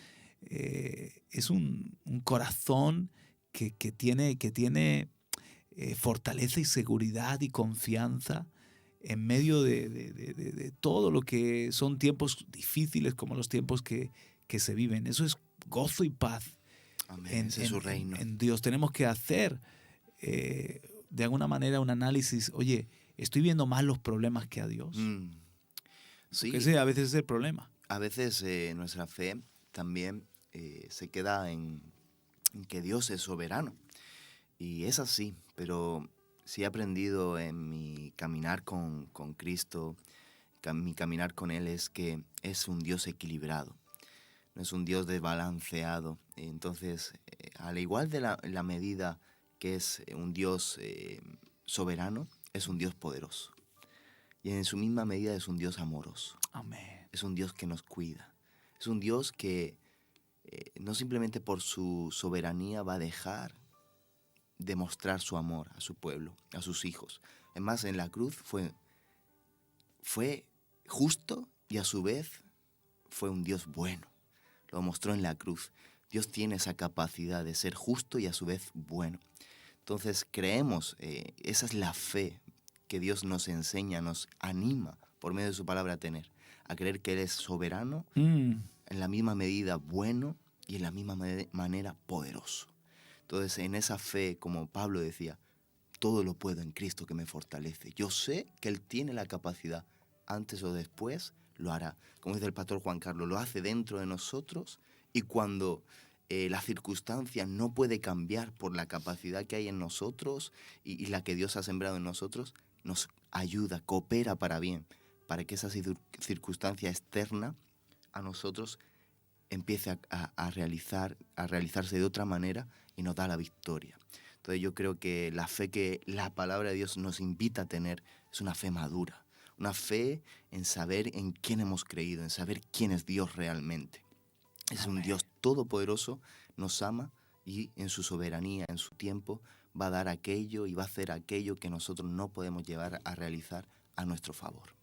corazón que tiene fortaleza y seguridad y confianza en medio de todo lo que son tiempos difíciles como los tiempos que se viven. Eso es gozo y paz. Amén. Ese es su reino. En Dios tenemos que hacer de alguna manera un análisis. Oye, ¿estoy viendo más los problemas que a Dios? Sí. Que ese a veces es el problema. A veces nuestra fe también se queda en que Dios es soberano. Y es así, pero sí he aprendido en mi caminar con Cristo, mi caminar con Él, es que es un Dios equilibrado, no es un Dios desbalanceado. Entonces, al igual de la medida que es un Dios soberano, es un Dios poderoso. Y en su misma medida es un Dios amoroso. Amén. Es un Dios que nos cuida. Es un Dios que no simplemente por su soberanía va a dejar de mostrar su amor a su pueblo, a sus hijos. Es más, en la cruz fue justo y a su vez fue un Dios bueno. Lo mostró en la cruz. Dios tiene esa capacidad de ser justo y a su vez bueno. Entonces creemos, esa es la fe que Dios nos enseña, nos anima por medio de su palabra a tener, a creer que Él es soberano, en la misma medida bueno y en la misma manera poderoso. Entonces, en esa fe, como Pablo decía, todo lo puedo en Cristo que me fortalece. Yo sé que Él tiene la capacidad, antes o después lo hará. Como dice el pastor Juan Carlos, lo hace dentro de nosotros, y cuando la circunstancia no puede cambiar por la capacidad que hay en nosotros y la que Dios ha sembrado en nosotros, nos ayuda, coopera para bien, para que esa circunstancia externa a nosotros empiece a realizarse de otra manera y nos da la victoria. Entonces yo creo que la fe que la palabra de Dios nos invita a tener es una fe madura, una fe en saber en quién hemos creído, en saber quién es Dios realmente. Es un Dios todopoderoso, nos ama y en su soberanía, en su tiempo, va a dar aquello y va a hacer aquello que nosotros no podemos llevar a realizar a nuestro favor.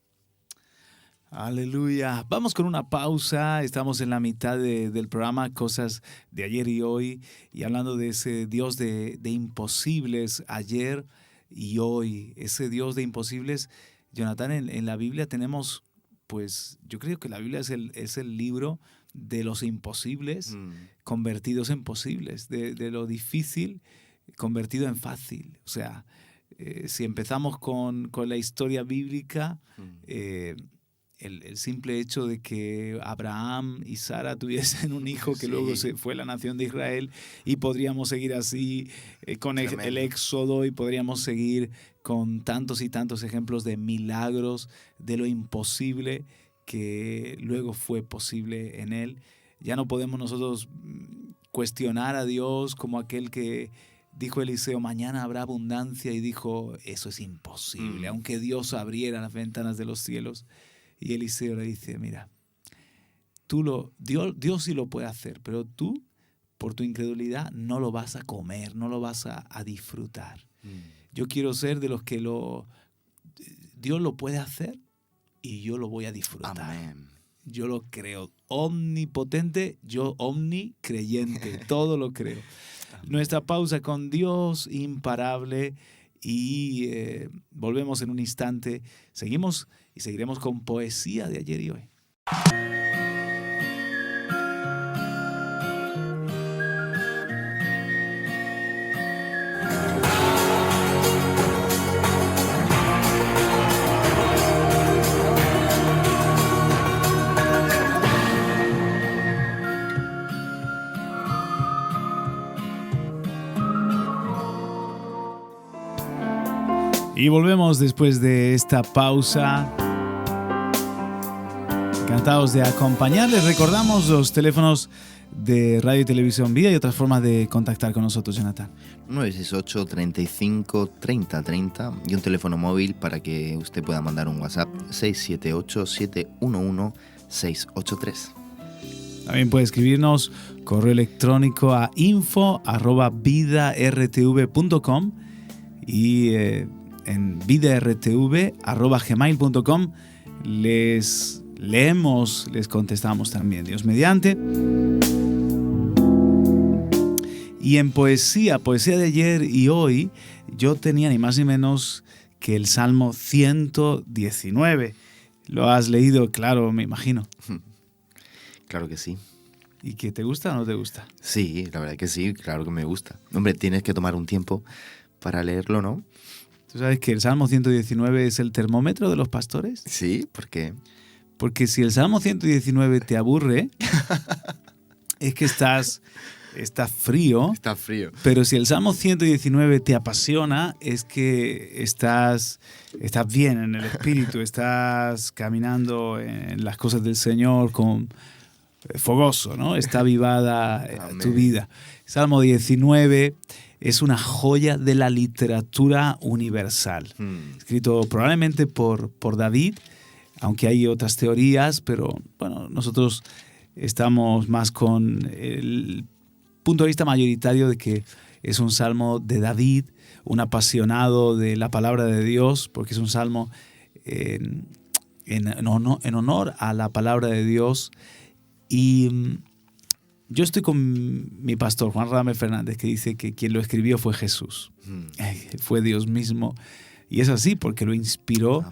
Aleluya. Vamos con una pausa. Estamos en la mitad del programa, cosas de ayer y hoy, y hablando de ese Dios de imposibles ayer y hoy. Ese Dios de imposibles, Jonathan, en la Biblia tenemos, pues yo creo que la Biblia es el libro de los imposibles convertidos en posibles, de lo difícil convertido en fácil. O sea, si empezamos con la historia bíblica, el simple hecho de que Abraham y Sara tuviesen un hijo que luego se fue la nación de Israel, y podríamos seguir así con el Éxodo, y podríamos seguir con tantos y tantos ejemplos de milagros, de lo imposible que luego fue posible en él. Ya no podemos nosotros cuestionar a Dios como aquel que dijo Eliseo, mañana habrá abundancia, y dijo, eso es imposible, aunque Dios abriera las ventanas de los cielos. Y Eliseo le dice, mira, Dios sí lo puede hacer, pero tú, por tu incredulidad, no lo vas a comer, no lo vas a disfrutar. Yo quiero ser de los que Dios lo puede hacer y yo lo voy a disfrutar. Amén. Yo lo creo. Omnipotente, yo omnicreyente, todo lo creo. Amén. Nuestra pausa con Dios imparable, y volvemos en un instante. Seguimos y seguiremos con poesía de ayer y hoy. Y volvemos después de esta pausa. Encantados de acompañarles. Recordamos los teléfonos de Radio y Televisión Vida y otras formas de contactar con nosotros, Jonathan. 968 35 30 30 y un teléfono móvil para que usted pueda mandar un WhatsApp, 678 711 683. También puede escribirnos correo electrónico a info@vidartv.com y en vidartv@gmail.com les leemos, les contestamos también, Dios mediante. Y en poesía de ayer y hoy, yo tenía ni más ni menos que el Salmo 119. ¿Lo has leído? Claro, me imagino. Claro que sí. ¿Y que te gusta o no te gusta? Sí, la verdad que sí, claro que me gusta. Hombre, tienes que tomar un tiempo para leerlo, ¿no? ¿Tú sabes que el Salmo 119 es el termómetro de los pastores? Sí, ¿por qué? Porque si el Salmo 119 te aburre, es que estás frío. Está frío. Pero si el Salmo 119 te apasiona, es que estás bien en el espíritu, estás caminando en las cosas del Señor con fogoso, ¿no? Está avivada tu vida. Salmo 19 es una joya de la literatura universal, escrito probablemente por David, aunque hay otras teorías, pero bueno, nosotros estamos más con el punto de vista mayoritario de que es un salmo de David, un apasionado de la palabra de Dios, porque es un salmo en honor a la palabra de Dios. Y yo estoy con mi pastor, Juan Radamel Fernández, que dice que quien lo escribió fue Jesús, fue Dios mismo. Y es así, porque lo inspiró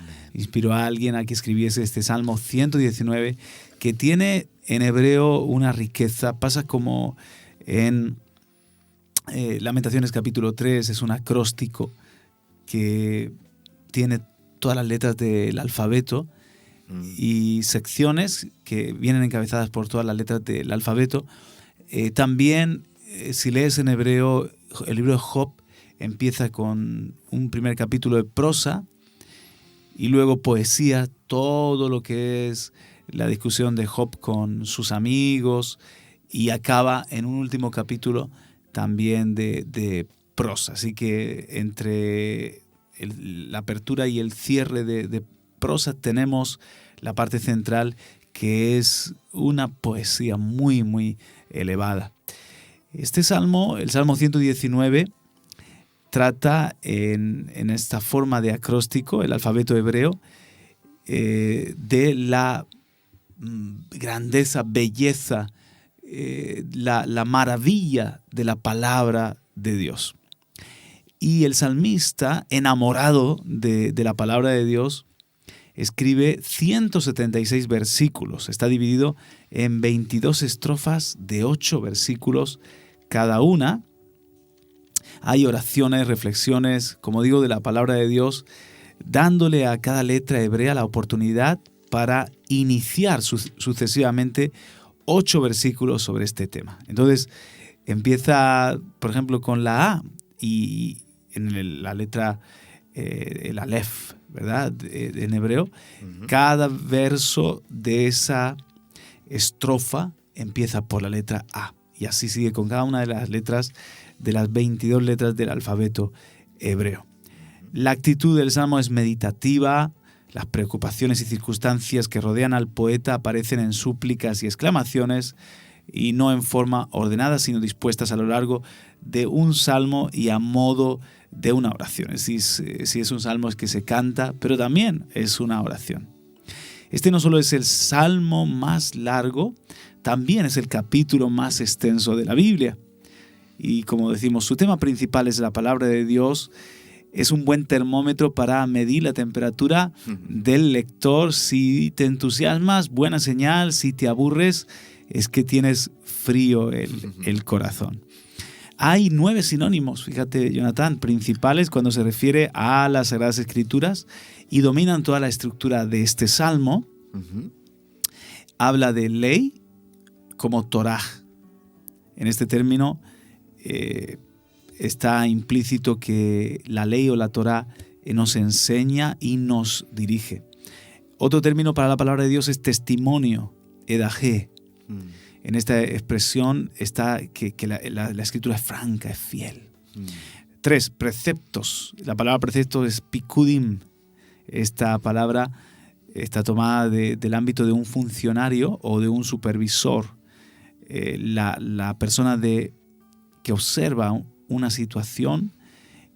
a alguien a que escribiese este Salmo 119, que tiene en hebreo una riqueza. Pasa como en Lamentaciones capítulo 3, es un acróstico que tiene todas las letras del alfabeto y secciones que vienen encabezadas por todas las letras del alfabeto. También, si lees en hebreo, el libro de Job empieza con un primer capítulo de prosa y luego poesía, todo lo que es la discusión de Job con sus amigos, y acaba en un último capítulo también de prosa. Así que entre la apertura y el cierre de prosa tenemos la parte central, que es una poesía muy, muy elevada. Este salmo, el Salmo 119, trata en esta forma de acróstico, el alfabeto hebreo, de la grandeza, belleza, la maravilla de la palabra de Dios. Y el salmista, enamorado de la palabra de Dios, escribe 176 versículos. Está dividido en 22 estrofas de 8 versículos cada una. Hay oraciones, reflexiones, como digo, de la palabra de Dios, dándole a cada letra hebrea la oportunidad para iniciar sucesivamente 8 versículos sobre este tema. Entonces, empieza, por ejemplo, con la A y en la letra, el Aleph, ¿verdad? En hebreo. Cada verso de esa estrofa empieza por la letra A. Y así sigue con cada una de las letras, de las 22 letras del alfabeto hebreo. La actitud del salmo es meditativa. Las preocupaciones y circunstancias que rodean al poeta aparecen en súplicas y exclamaciones, y no en forma ordenada, sino dispuestas a lo largo de un salmo y a modo de una oración. Si es un salmo es que se canta, pero también es una oración. Este no solo es el salmo más largo, también es el capítulo más extenso de la Biblia. Y como decimos, su tema principal es la palabra de Dios. Es un buen termómetro para medir la temperatura del lector. Si te entusiasmas, buena señal. Si te aburres, es que tienes frío el corazón. Hay 9 sinónimos, fíjate, Jonathan, principales cuando se refiere a las Sagradas Escrituras, y dominan toda la estructura de este salmo. Habla de ley como Torah. En este término está implícito que la ley o la Torah nos enseña y nos dirige. Otro término para la palabra de Dios es testimonio, edagé. En esta expresión está que la escritura es franca, es fiel. 3, preceptos. La palabra precepto es pikudim. Esta palabra está tomada del ámbito de un funcionario o de un supervisor. La persona que observa una situación,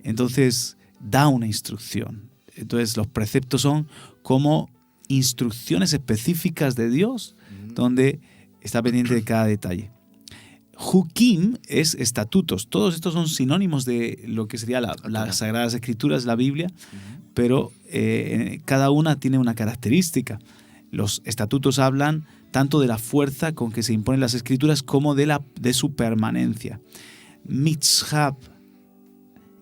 entonces da una instrucción. Entonces los preceptos son como instrucciones específicas de Dios, donde está pendiente de cada detalle. Hukim es estatutos. Todos estos son sinónimos de lo que sería las Sagradas Escrituras, la Biblia, pero cada una tiene una característica. Los estatutos hablan tanto de la fuerza con que se imponen las Escrituras como de su permanencia. Mitzvah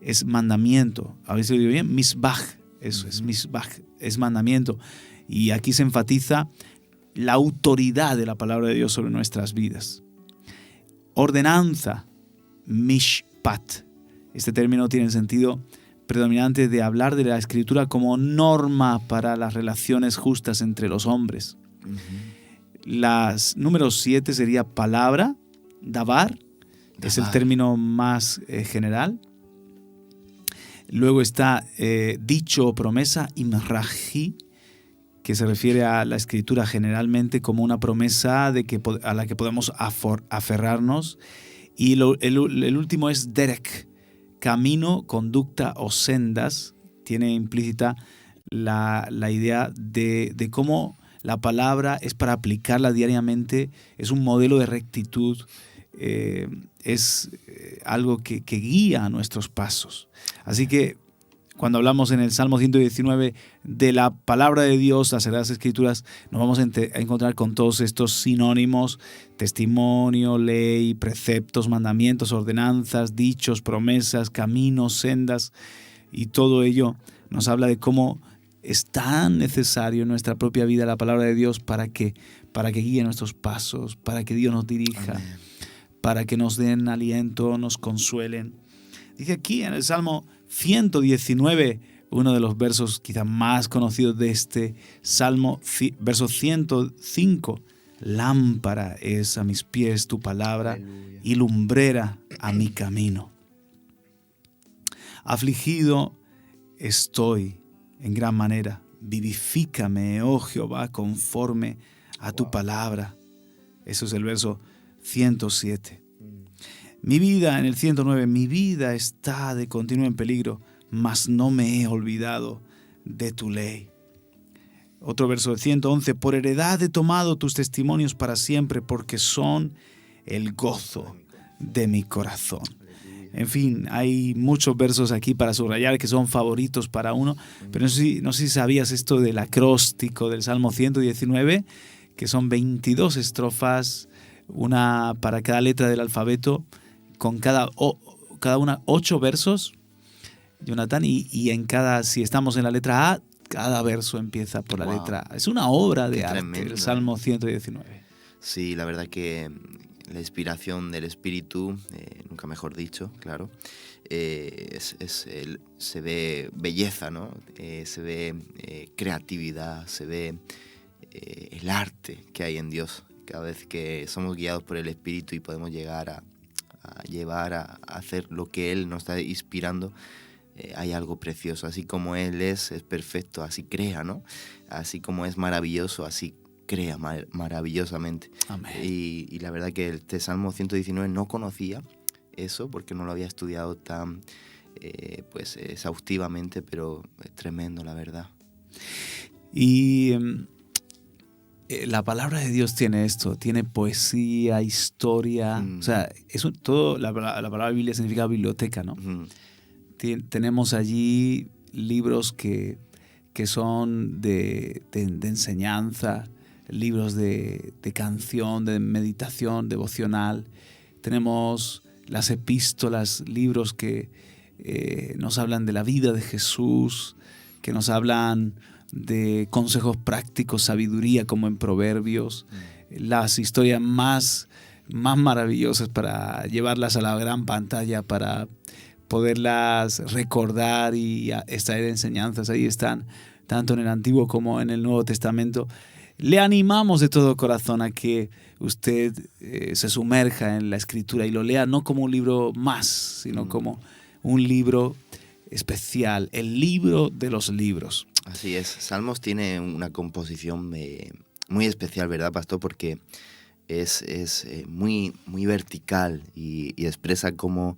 es mandamiento. A ver si lo digo bien. Misbah, eso es misbah, es mandamiento. Y aquí se enfatiza la autoridad de la palabra de Dios sobre nuestras vidas. Ordenanza, mishpat. Este término tiene el sentido predominante de hablar de la Escritura como norma para las relaciones justas entre los hombres. Número 7 sería palabra, davar. Es el término más general. Luego está dicho o promesa, imraji, que se refiere a la Escritura generalmente como una promesa a la que podemos aferrarnos. Y el último es derek, camino, conducta o sendas. Tiene implícita la idea de cómo la palabra es para aplicarla diariamente, es un modelo de rectitud, es algo que guía nuestros pasos. Así que cuando hablamos en el Salmo 119 de la palabra de Dios, las Sagradas Escrituras, nos vamos a encontrar con todos estos sinónimos: testimonio, ley, preceptos, mandamientos, ordenanzas, dichos, promesas, caminos, sendas, y todo ello nos habla de cómo es tan necesario en nuestra propia vida la palabra de Dios para que guíe nuestros pasos, para que Dios nos dirija. Amén. Para que nos den aliento, nos consuelen. Dice aquí en el Salmo 119, uno de los versos quizá más conocidos de este Salmo, verso 105, lámpara es a mis pies tu palabra, aleluya, y lumbrera a mi camino. Afligido estoy en gran manera, vivifícame, oh Jehová, conforme a tu palabra. Eso es el verso 107. Mi vida, en el 109, mi vida está de continuo en peligro, mas no me he olvidado de tu ley. Otro verso del 111, por heredad he tomado tus testimonios para siempre, porque son el gozo de mi corazón. En fin, hay muchos versos aquí para subrayar que son favoritos para uno, pero no sé si sabías esto del acróstico del Salmo 119, que son 22 estrofas, una para cada letra del alfabeto, con cada una 8 versos, Jonathan, y en cada, si estamos en la letra A, cada verso empieza por la letra A. Es una obra de arte, tremendo, el Salmo 119. Sí, la verdad que la inspiración del Espíritu, nunca mejor dicho, claro, se ve belleza, ¿no? Se ve creatividad, se ve el arte que hay en Dios. Cada vez que somos guiados por el Espíritu y podemos llegar a llevar a hacer lo que Él nos está inspirando, hay algo precioso. Así como Él es perfecto, así crea, ¿no? Así como es maravilloso, así crea maravillosamente. Amén. Y la verdad que este Salmo 119 no conocía eso porque no lo había estudiado tan exhaustivamente, pero es tremendo, la verdad. Y la palabra de Dios tiene esto, tiene poesía, historia, o sea, eso todo, la palabra Biblia significa biblioteca, ¿no? Tenemos allí libros que son de enseñanza, libros de canción, de meditación, devocional. Tenemos las epístolas, libros que nos hablan de la vida de Jesús, que nos hablan de consejos prácticos, sabiduría, como en Proverbios, las historias más maravillosas para llevarlas a la gran pantalla, para poderlas recordar y extraer enseñanzas. Ahí están, tanto en el Antiguo como en el Nuevo Testamento. Le animamos de todo corazón a que usted se sumerja en la Escritura y lo lea no como un libro más, sino como un libro especial, el libro de los libros. Así es. Salmos tiene una composición muy especial, ¿verdad, pastor? Porque es muy vertical y expresa cómo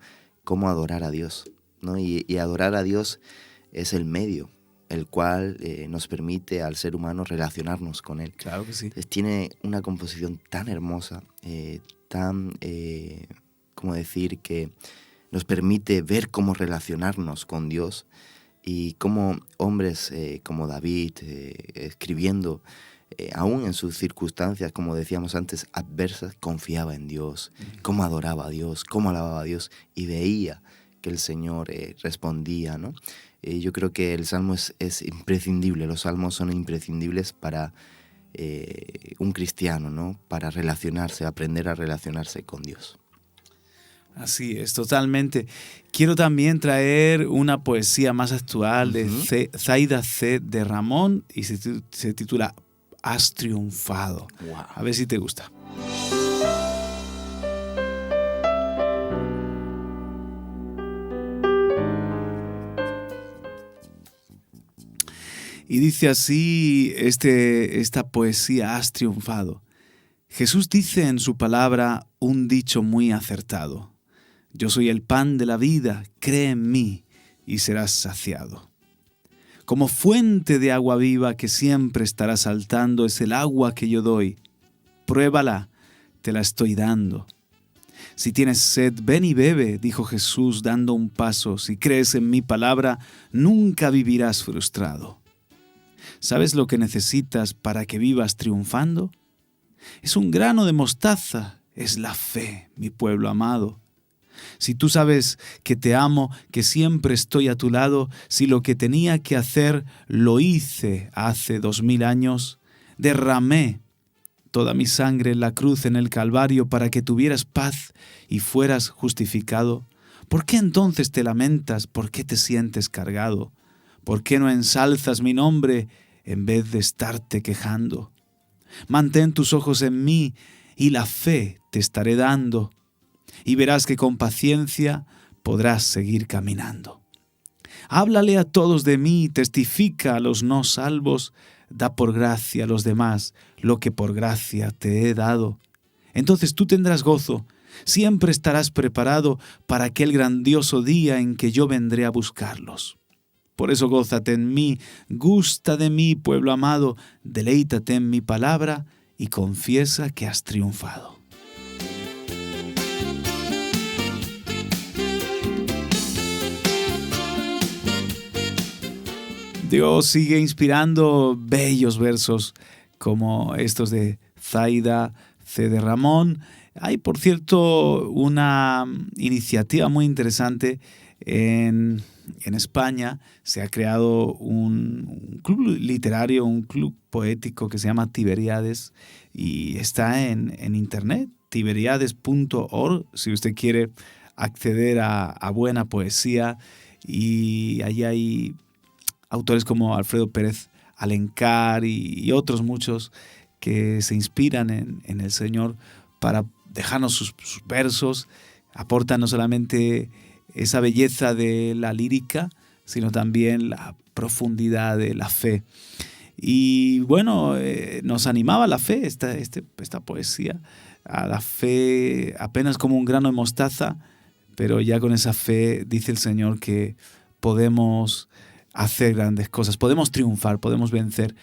adorar a Dios, ¿no? Y adorar a Dios es el medio, el cual nos permite al ser humano relacionarnos con Él. Claro que sí. Entonces, tiene una composición tan hermosa, ¿cómo decir? Que nos permite ver cómo relacionarnos con Dios y cómo hombres como David, escribiendo, aún en sus circunstancias, como decíamos antes, adversas, confiaba en Dios, cómo adoraba a Dios, cómo alababa a Dios y veía que el Señor respondía, ¿no? Yo creo que el Salmo es imprescindible, los Salmos son imprescindibles para un cristiano, ¿no? Para relacionarse, aprender a relacionarse con Dios. Así es, totalmente. Quiero también traer una poesía más actual de Zaida C. de Ramón y se titula Has triunfado. Wow. A ver si te gusta. Y dice así esta poesía, Has triunfado. Jesús dice en su palabra un dicho muy acertado. Yo soy el pan de la vida, cree en mí y serás saciado. Como fuente de agua viva que siempre estará saltando es el agua que yo doy. Pruébala, te la estoy dando. Si tienes sed, ven y bebe, dijo Jesús dando un paso. Si crees en mi palabra, nunca vivirás frustrado. ¿Sabes lo que necesitas para que vivas triunfando? Es un grano de mostaza, es la fe, mi pueblo amado. Si tú sabes que te amo, que siempre estoy a tu lado, si lo que tenía que hacer lo hice hace 2000 años, derramé toda mi sangre en la cruz en el Calvario para que tuvieras paz y fueras justificado, ¿por qué entonces te lamentas? ¿Por qué te sientes cargado? ¿Por qué no ensalzas mi nombre en vez de estarte quejando? Mantén tus ojos en mí y la fe te estaré dando. Y verás que con paciencia podrás seguir caminando. Háblale a todos de mí, testifica a los no salvos, da por gracia a los demás lo que por gracia te he dado. Entonces tú tendrás gozo, Siempre estarás preparado para aquel grandioso día en que yo vendré a buscarlos. Por eso gózate en mí, gusta de mí, pueblo amado, deleítate en mi palabra y confiesa que has triunfado. Dios sigue inspirando bellos versos como estos de Zaida C. de Ramón. Hay, por cierto, una iniciativa muy interesante en España. Se ha creado un club literario, un club poético que se llama Tiberiades y está en internet, tiberiades.org, si usted quiere acceder a buena poesía. Y allí hay autores como Alfredo Pérez Alencar y otros muchos que se inspiran en el Señor para dejarnos sus versos. Aportan no solamente esa belleza de la lírica, sino también la profundidad de la fe. Y bueno, nos animaba la fe, esta poesía, a la fe apenas como un grano de mostaza, pero ya con esa fe dice el Señor que podemos hacer grandes cosas, podemos triunfar, podemos vencer.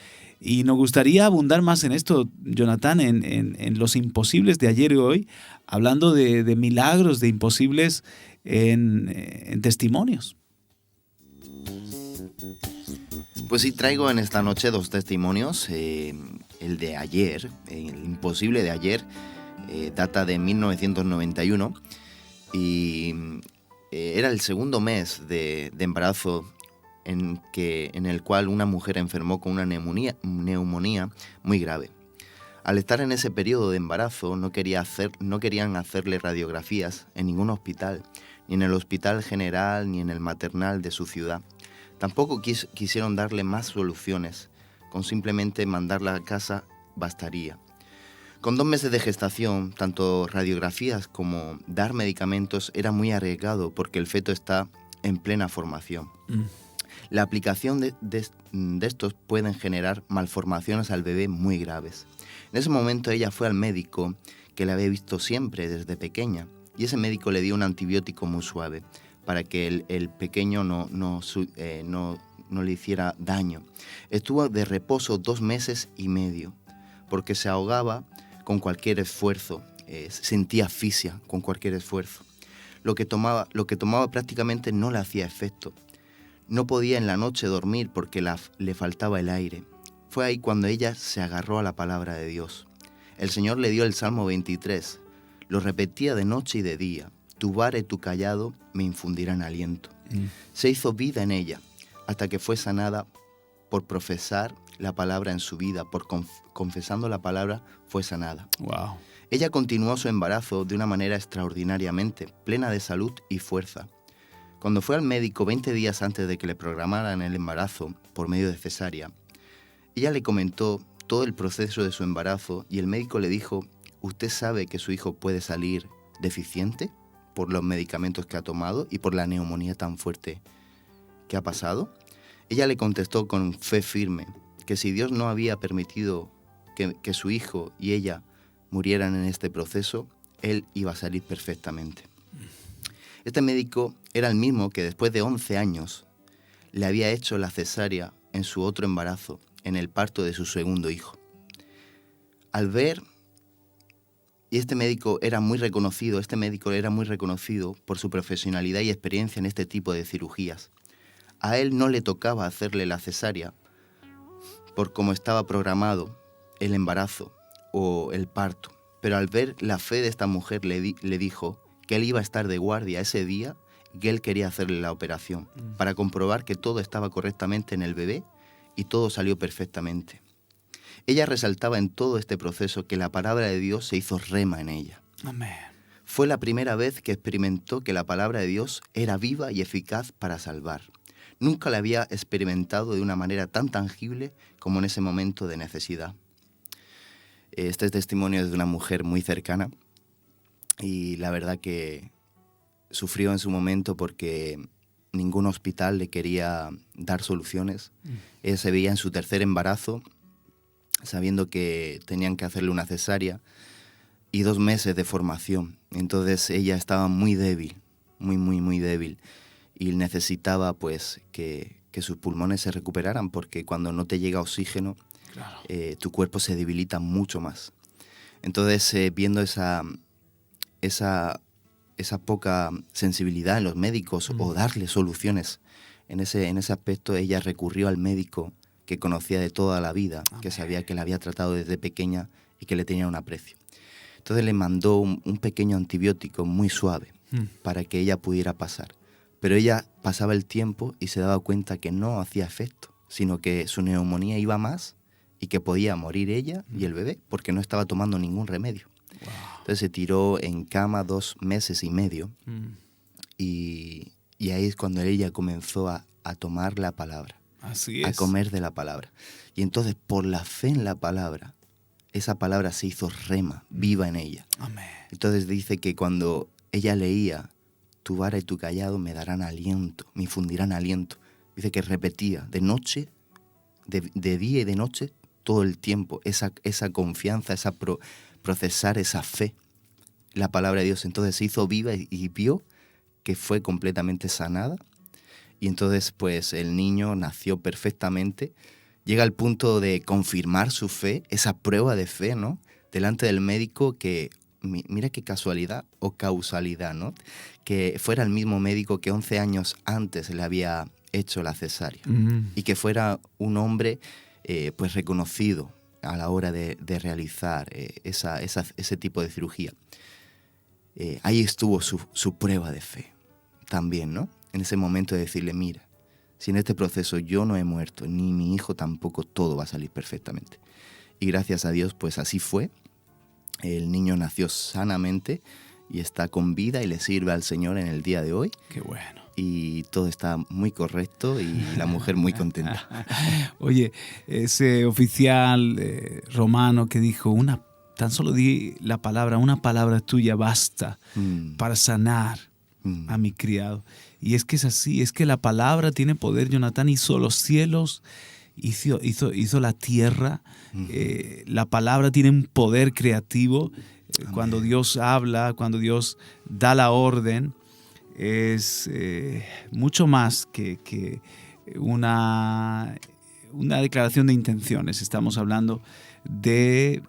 Y nos gustaría abundar más en esto, Jonathan, en los imposibles de ayer y hoy, hablando de milagros, de imposibles en testimonios. Pues sí, traigo en esta noche 2 testimonios. El de ayer, el imposible de ayer, data de 1991 y era el segundo mes de embarazo en el cual una mujer enfermó con una neumonía muy grave. Al estar en ese periodo de embarazo no querían hacerle radiografías en ningún hospital, ni en el hospital general ni en el maternal de su ciudad. Tampoco quisieron darle más soluciones, con simplemente mandarla a casa bastaría. Con 2 meses de gestación, tanto radiografías como dar medicamentos era muy arriesgado porque el feto está en plena formación. La aplicación de estos pueden generar malformaciones al bebé muy graves. En ese momento ella fue al médico que la había visto siempre desde pequeña y ese médico le dio un antibiótico muy suave para que el pequeño no le hiciera daño. Estuvo de reposo 2 meses y medio porque se ahogaba con cualquier esfuerzo, sentía asfixia con cualquier esfuerzo. Lo que tomaba prácticamente no le hacía efecto. No podía en la noche dormir porque le faltaba el aire. Fue ahí cuando ella se agarró a la palabra de Dios. El Señor le dio el Salmo 23. Lo repetía de noche y de día. Tu vara y tu callado me infundirán aliento. Se hizo vida en ella hasta que fue sanada por profesar la palabra en su vida. Confesando la palabra fue sanada. Wow. Ella continuó su embarazo de una manera extraordinariamente plena de salud y fuerza. Cuando fue al médico 20 días antes de que le programaran el embarazo por medio de cesárea, ella le comentó todo el proceso de su embarazo y el médico le dijo, ¿usted sabe que su hijo puede salir deficiente por los medicamentos que ha tomado y por la neumonía tan fuerte que ha pasado? Ella le contestó con fe firme que si Dios no había permitido que su hijo y ella murieran en este proceso, él iba a salir perfectamente. Este médico era el mismo que después de 11 años le había hecho la cesárea en su otro embarazo, en el parto de su segundo hijo. Al ver, y este médico era muy reconocido por su profesionalidad y experiencia en este tipo de cirugías. A él no le tocaba hacerle la cesárea por cómo estaba programado el embarazo o el parto, pero al ver la fe de esta mujer le dijo que él iba a estar de guardia ese día y que él quería hacerle la operación para comprobar que todo estaba correctamente en el bebé y todo salió perfectamente. Ella resaltaba en todo este proceso que la palabra de Dios se hizo rema en ella. Amén. Fue la primera vez que experimentó que la palabra de Dios era viva y eficaz para salvar. Nunca la había experimentado de una manera tan tangible como en ese momento de necesidad. Este testimonio es de una mujer muy cercana y la verdad que sufrió en su momento porque ningún hospital le quería dar soluciones. Ella se veía en su 3er embarazo, sabiendo que tenían que hacerle una cesárea, y 2 meses de formación. Entonces ella estaba muy débil, muy débil, y necesitaba pues que sus pulmones se recuperaran, porque cuando no te llega oxígeno, Claro. Tu cuerpo se debilita mucho más. Entonces, viendo esa poca sensibilidad en los médicos o darle soluciones en ese aspecto, ella recurrió al médico que conocía de toda la vida, que sabía que la había tratado desde pequeña y que le tenía un aprecio. Entonces le mandó un pequeño antibiótico muy suave para que ella pudiera pasar. Pero ella pasaba el tiempo y se daba cuenta que no hacía efecto, sino que su neumonía iba más y que podía morir ella y el bebé porque no estaba tomando ningún remedio. Wow. Entonces se tiró en cama 2 meses y medio y ahí es cuando ella comenzó a tomar la palabra, Así a es. comer de la palabra. Y entonces por la fe en la palabra, esa palabra se hizo rema, viva en ella. Amén. Entonces dice que cuando ella leía, tu vara y tu callado me darán aliento, me infundirán aliento. Dice que repetía de noche, de día y de noche, todo el tiempo, esa confianza, procesar esa fe, la palabra de Dios. Entonces se hizo viva y vio que fue completamente sanada. Y entonces pues el niño nació perfectamente. Llega al punto de confirmar su fe, esa prueba de fe, ¿no? Delante del médico que, mira qué casualidad o causalidad, ¿no? Que fuera el mismo médico que 11 años antes le había hecho la cesárea. Y que fuera un hombre pues reconocido a la hora de realizar ese tipo de cirugía. Ahí estuvo su prueba de fe también, ¿no? En ese momento de decirle, mira, si en este proceso yo no he muerto, ni mi hijo tampoco, todo va a salir perfectamente. Y gracias a Dios, pues así fue. El niño nació sanamente y está con vida y le sirve al Señor en el día de hoy. Qué bueno. Y todo está muy correcto y la mujer muy contenta. Oye, ese oficial romano que dijo, tan solo di la palabra, una palabra tuya basta para sanar a mi criado. Y es que es así, es que la palabra tiene poder. Jonathan hizo los cielos, hizo la tierra. La palabra tiene un poder creativo. Cuando Dios habla, cuando Dios da la orden, es mucho más que una declaración de intenciones. Estamos hablando de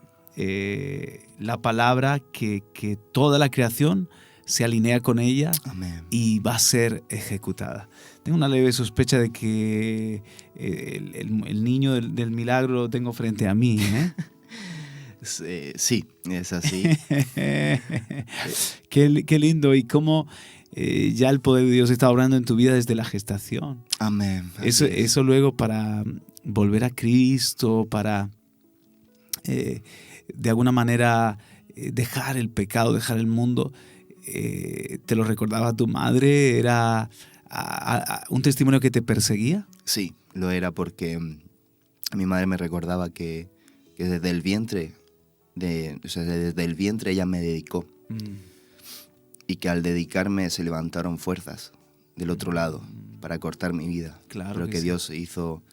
la palabra que toda la creación se alinea con ella. Amén. Y va a ser ejecutada. Tengo una leve sospecha de que el niño del milagro lo tengo frente a mí, ¿eh? Sí, es así. Qué lindo. Y cómo ya el poder de Dios está obrando en tu vida desde la gestación. Amén. Eso luego para volver a Cristo, para de alguna manera dejar el pecado, dejar el mundo. ¿Te lo recordaba tu madre? ¿Era un testimonio que te perseguía? Sí, lo era porque mi madre me recordaba que desde el vientre, desde el vientre ella me dedicó. Y que al dedicarme se levantaron fuerzas del otro lado para cortar mi vida. Claro. Pero que sí. Dios hizo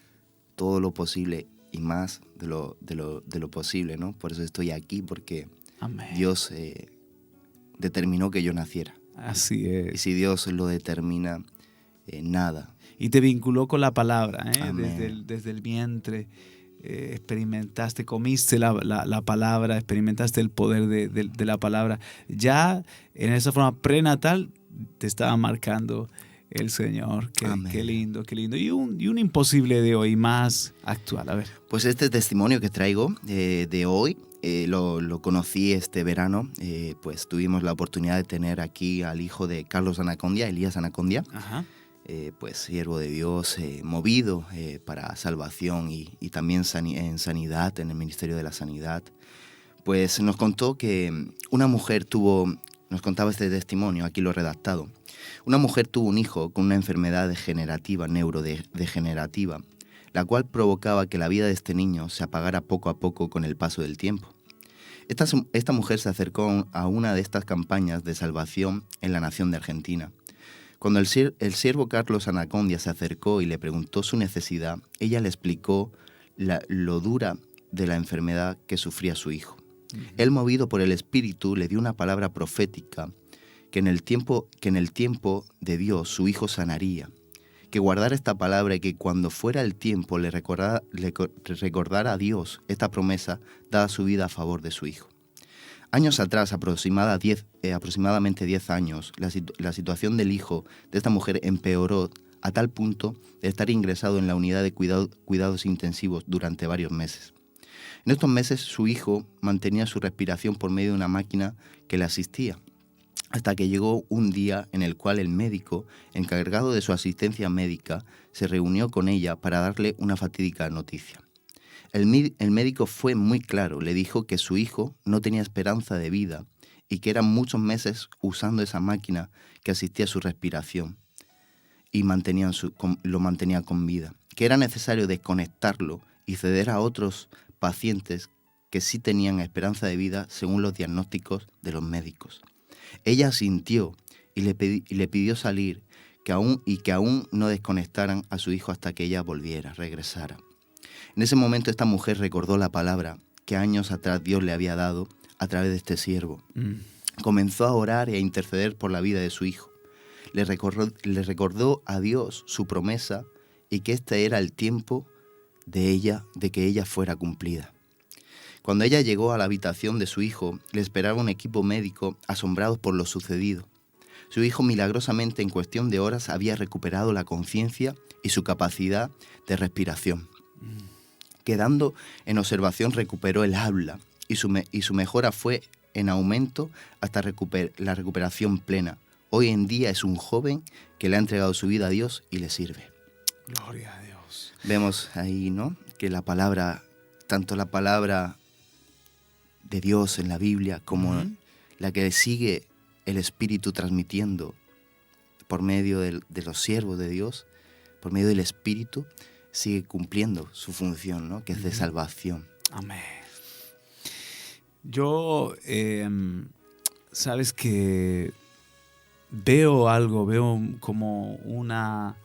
todo lo posible y más de lo posible, ¿no? Por eso estoy aquí, porque Amén. Dios determinó que yo naciera. Así Y es. si Dios lo determina, nada. Y te vinculó con la palabra, ¿eh? Amén. Desde el vientre. Experimentaste, comiste la palabra, experimentaste el poder de la palabra. Ya en esa forma prenatal te estaba marcando el Señor. Qué lindo, qué lindo. Y un imposible de hoy más actual. A ver. Pues este testimonio que traigo de hoy, lo conocí este verano. Pues tuvimos la oportunidad de tener aquí al hijo de Carlos Anacondia, Elías Anacondia. Ajá. Pues siervo de Dios, movido para salvación y también en sanidad, en el Ministerio de la Sanidad. Pues nos contó que una mujer nos contaba este testimonio, aquí lo he redactado. Una mujer tuvo un hijo con una enfermedad degenerativa, neurodegenerativa, la cual provocaba que la vida de este niño se apagara poco a poco con el paso del tiempo. Esta mujer se acercó a una de estas campañas de salvación en la nación de Argentina. Cuando el siervo Carlos Anacondia se acercó y le preguntó su necesidad, ella le explicó lo dura de la enfermedad que sufría su hijo. Él, movido por el Espíritu, le dio una palabra profética que en el tiempo de Dios su hijo sanaría, que guardara esta palabra y que cuando fuera el tiempo le recordara a Dios esta promesa dada su vida a favor de su hijo. Años atrás, aproximadamente 10 años, la situación del hijo de esta mujer empeoró a tal punto de estar ingresado en la unidad de cuidados intensivos durante varios meses. En estos meses su hijo mantenía su respiración por medio de una máquina que le asistía, hasta que llegó un día en el cual el médico, encargado de su asistencia médica, se reunió con ella para darle una fatídica noticia. El médico fue muy claro, le dijo que su hijo no tenía esperanza de vida y que eran muchos meses usando esa máquina que asistía a su respiración y lo mantenía con vida, que era necesario desconectarlo y ceder a otros pacientes que sí tenían esperanza de vida según los diagnósticos de los médicos. Ella asintió y le pidió salir que aún no desconectaran a su hijo hasta que ella regresara. En ese momento esta mujer recordó la palabra que años atrás Dios le había dado a través de este siervo. Comenzó a orar y a interceder por la vida de su hijo. Le recordó a Dios su promesa y que este era el tiempo de que ella fuera cumplida. Cuando ella llegó a la habitación de su hijo, le esperaba un equipo médico asombrados por lo sucedido. Su hijo milagrosamente en cuestión de horas había recuperado la conciencia y su capacidad de respiración. Quedando en observación recuperó el habla y su mejora fue en aumento hasta la recuperación plena. Hoy en día es un joven que le ha entregado su vida a Dios y le sirve. Gloria a Dios. Vemos ahí, ¿no?, que tanto la palabra de Dios en la Biblia como la que sigue el Espíritu transmitiendo por medio de los siervos de Dios, por medio del Espíritu, sigue cumpliendo su función, ¿no?, que es de salvación. Amén. Yo, sabes que veo como una...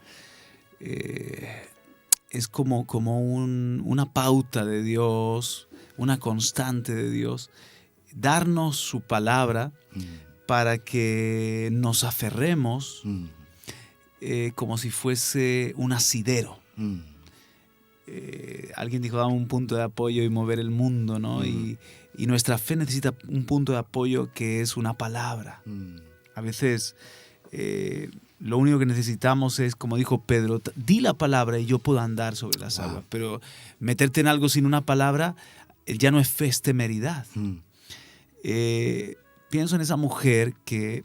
es como una pauta de Dios, una constante de Dios, darnos su palabra para que nos aferremos como si fuese un asidero. Alguien dijo, dame un punto de apoyo y mover el mundo, ¿no? Y nuestra fe necesita un punto de apoyo que es una palabra. A veces lo único que necesitamos es, como dijo Pedro, di la palabra y yo puedo andar sobre las aguas. Pero meterte en algo sin una palabra ya no es fe, es temeridad. Pienso en esa mujer que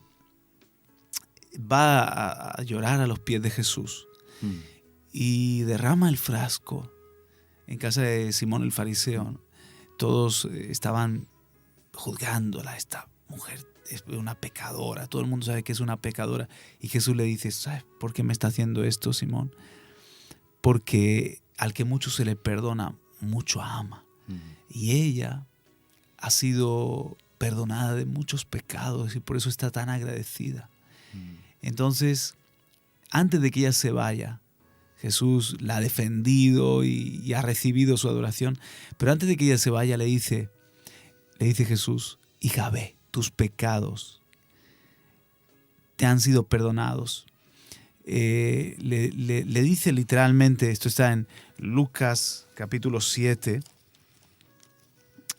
va a llorar a los pies de Jesús y derrama el frasco en casa de Simón el fariseo. Todos estaban juzgándola, esta mujer es una pecadora, todo el mundo sabe que es una pecadora. Y Jesús le dice, ¿sabes por qué me está haciendo esto, Simón? Porque al que mucho se le perdona, mucho ama. Y ella ha sido perdonada de muchos pecados y por eso está tan agradecida. Entonces, antes de que ella se vaya, Jesús la ha defendido y ha recibido su adoración, pero antes de que ella se vaya le dice Jesús, hija, ve, tus pecados te han sido perdonados. Le dice literalmente, esto está en Lucas capítulo 7,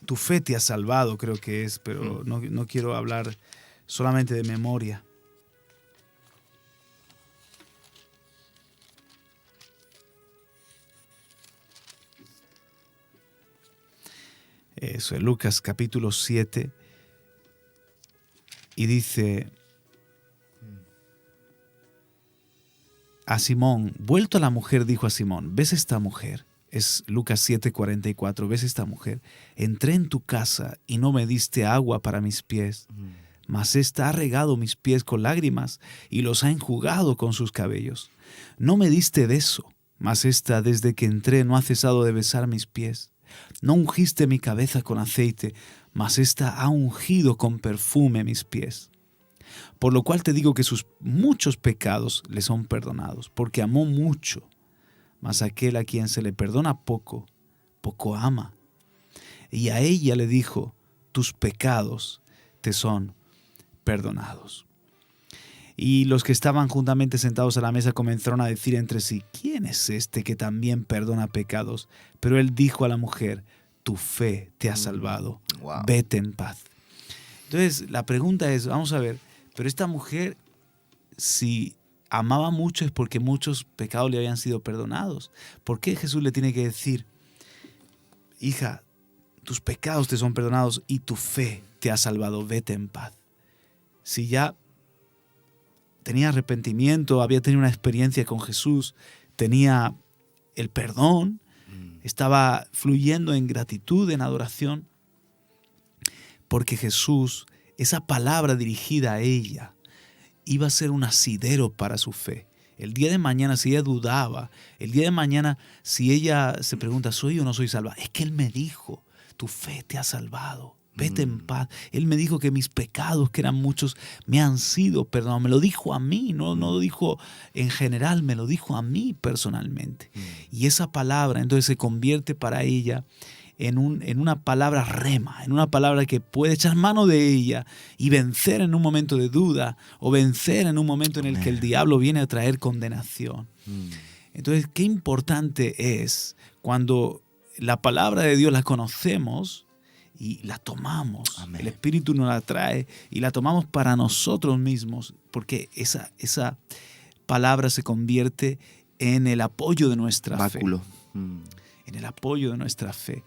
tu fe te ha salvado, creo que es, pero no quiero hablar solamente de memoria. Eso es Lucas capítulo 7 y dice a Simón, vuelto a la mujer, dijo a Simón, ¿ves esta mujer? Es Lucas 7:44, ¿ves esta mujer? Entré en tu casa y no me diste agua para mis pies, mas ésta ha regado mis pies con lágrimas y los ha enjugado con sus cabellos. No me diste de eso, mas ésta desde que entré no ha cesado de besar mis pies. No ungiste mi cabeza con aceite, mas ésta ha ungido con perfume mis pies. Por lo cual te digo que sus muchos pecados le son perdonados, porque amó mucho. Mas aquel a quien se le perdona poco, poco ama. Y a ella le dijo, tus pecados te son perdonados. Y los que estaban juntamente sentados a la mesa comenzaron a decir entre sí, ¿quién es este que también perdona pecados? Pero él dijo a la mujer, tu fe te ha salvado, Wow. vete en paz. Entonces la pregunta es, vamos a ver, pero esta mujer, si amaba mucho es porque muchos pecados le habían sido perdonados. ¿Por qué Jesús le tiene que decir, hija, tus pecados te son perdonados y tu fe te ha salvado, vete en paz? Si ya tenía arrepentimiento, había tenido una experiencia con Jesús, tenía el perdón, estaba fluyendo en gratitud, en adoración, porque Jesús, esa palabra dirigida a ella, iba a ser un asidero para su fe. El día de mañana, si ella dudaba, el día de mañana, si ella se pregunta, ¿soy o no soy salva? Es que Él me dijo, tu fe te ha salvado, vete en paz. Él me dijo que mis pecados, que eran muchos, me han sido perdonados. Me lo dijo a mí, no lo dijo en general, me lo dijo a mí personalmente. Y esa palabra entonces se convierte para ella en una palabra rema, en una palabra que puede echar mano de ella y vencer en un momento de duda o vencer en un momento en el que el diablo viene a traer condenación. Entonces, qué importante es cuando la palabra de Dios la conocemos y la tomamos. Amén. El Espíritu nos la trae y la tomamos para nosotros mismos, porque esa palabra se convierte en el apoyo de nuestra Báculo. fe. En el apoyo de nuestra fe.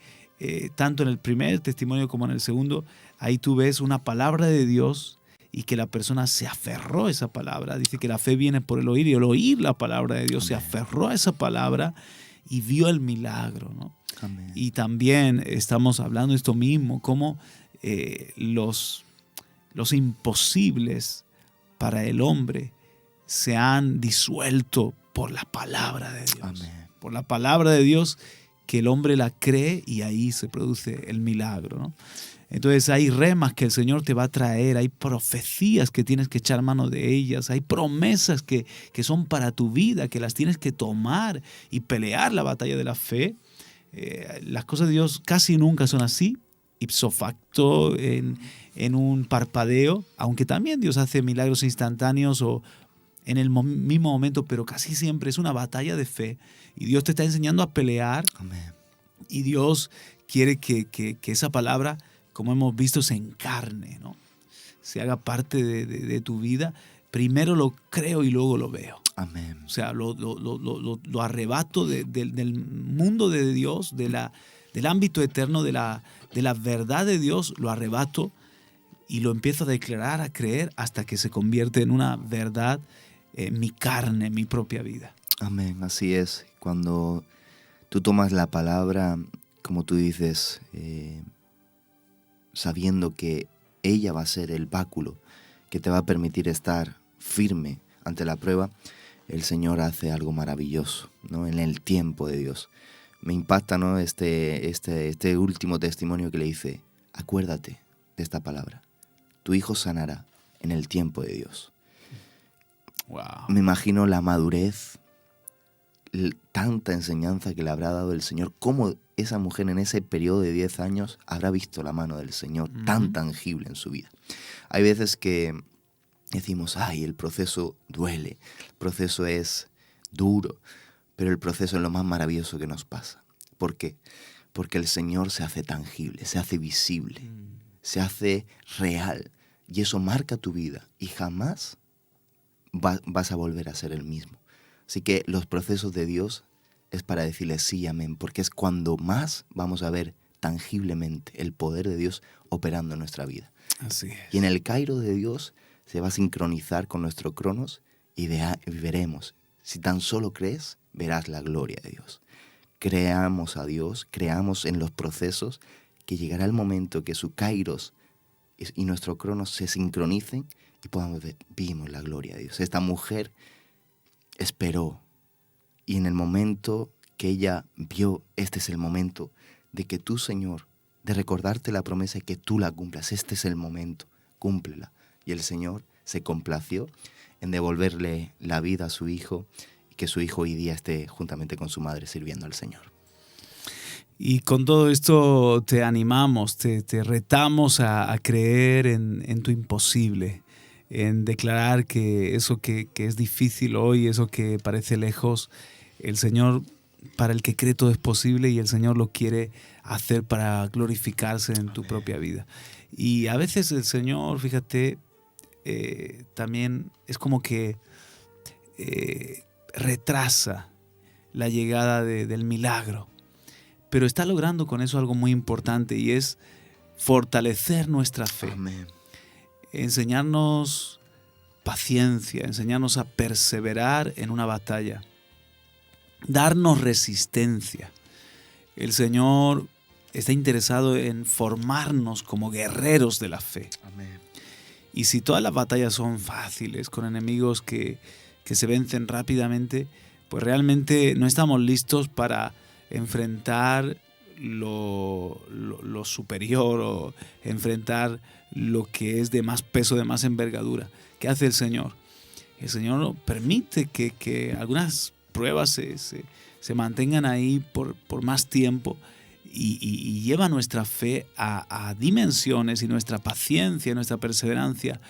Tanto en el primer testimonio como en el segundo, ahí tú ves una palabra de Dios y que la persona se aferró a esa palabra. Dice que la fe viene por el oír y el oír la palabra de Dios. Amén. Se aferró a esa palabra y vio el milagro, ¿no? Amén. Y también estamos hablando de esto mismo, cómo los imposibles para el hombre se han disuelto por la palabra de Dios. Amén. Por la palabra de Dios, que el hombre la cree y ahí se produce el milagro, ¿no? Entonces hay remas que el Señor te va a traer, hay profecías que tienes que echar mano de ellas, hay promesas que son para tu vida, que las tienes que tomar y pelear la batalla de la fe. Las cosas de Dios casi nunca son así, ipso facto, en un parpadeo, aunque también Dios hace milagros instantáneos o en el mismo momento, pero casi siempre es una batalla de fe y Dios te está enseñando a pelear. Amén. Y Dios quiere que esa palabra, como hemos visto, se encarne, ¿no? Se haga parte de tu vida. Primero lo creo y luego lo veo. Amén. O sea, lo arrebato del mundo de Dios, del ámbito eterno, de la verdad de Dios, lo arrebato y lo empiezo a declarar, a creer, hasta que se convierte en una verdad en mi carne, en mi propia vida. Amén, así es. Cuando tú tomas la palabra, como tú dices, sabiendo que ella va a ser el báculo que te va a permitir estar firme ante la prueba, el Señor hace algo maravilloso, ¿no? En el tiempo de Dios. Me impacta, ¿no? este último testimonio que le dice, acuérdate de esta palabra, tu hijo sanará en el tiempo de Dios. Wow. Me imagino la madurez, tanta enseñanza que le habrá dado el Señor, cómo esa mujer en ese periodo de 10 años habrá visto la mano del Señor tan tangible en su vida. Hay veces que decimos, ay, el proceso duele, el proceso es duro, pero el proceso es lo más maravilloso que nos pasa. ¿Por qué? Porque el Señor se hace tangible, se hace visible, se hace real, y eso marca tu vida y jamás vas a volver a ser el mismo. Así que los procesos de Dios es para decirle sí, amén, porque es cuando más vamos a ver tangiblemente el poder de Dios operando en nuestra vida. Así es. Y en el Cairo de Dios se va a sincronizar con nuestro Cronos y veremos. Si tan solo crees, verás la gloria de Dios. Creamos a Dios, creamos en los procesos, que llegará el momento que su Kairos y nuestro Cronos se sincronicen y podamos ver, vimos la gloria de Dios. Esta mujer esperó y en el momento que ella vio, este es el momento de que tú, Señor, de recordarte la promesa y que tú la cumplas. Este es el momento, cúmplela. Y el Señor se complació en devolverle la vida a su hijo y que su hijo hoy día esté juntamente con su madre sirviendo al Señor. Y con todo esto te animamos, te retamos a creer en tu imposible, en declarar que eso que es difícil hoy, eso que parece lejos, el Señor, para el que cree todo es posible, y el Señor lo quiere hacer para glorificarse en tu propia vida. Y a veces el Señor, fíjate, también es como que retrasa la llegada del milagro, pero está logrando con eso algo muy importante, y es fortalecer nuestra fe. Amén. Enseñarnos paciencia, enseñarnos a perseverar en una batalla, darnos resistencia. El Señor está interesado en formarnos como guerreros de la fe. Amén. Y si todas las batallas son fáciles, con enemigos que se vencen rápidamente, pues realmente no estamos listos para enfrentar lo superior, o enfrentar lo que es de más peso, de más envergadura. ¿Qué hace el Señor? El Señor permite que algunas pruebas se mantengan ahí por más tiempo, y lleva nuestra fe a dimensiones, y nuestra paciencia, nuestra perseverancia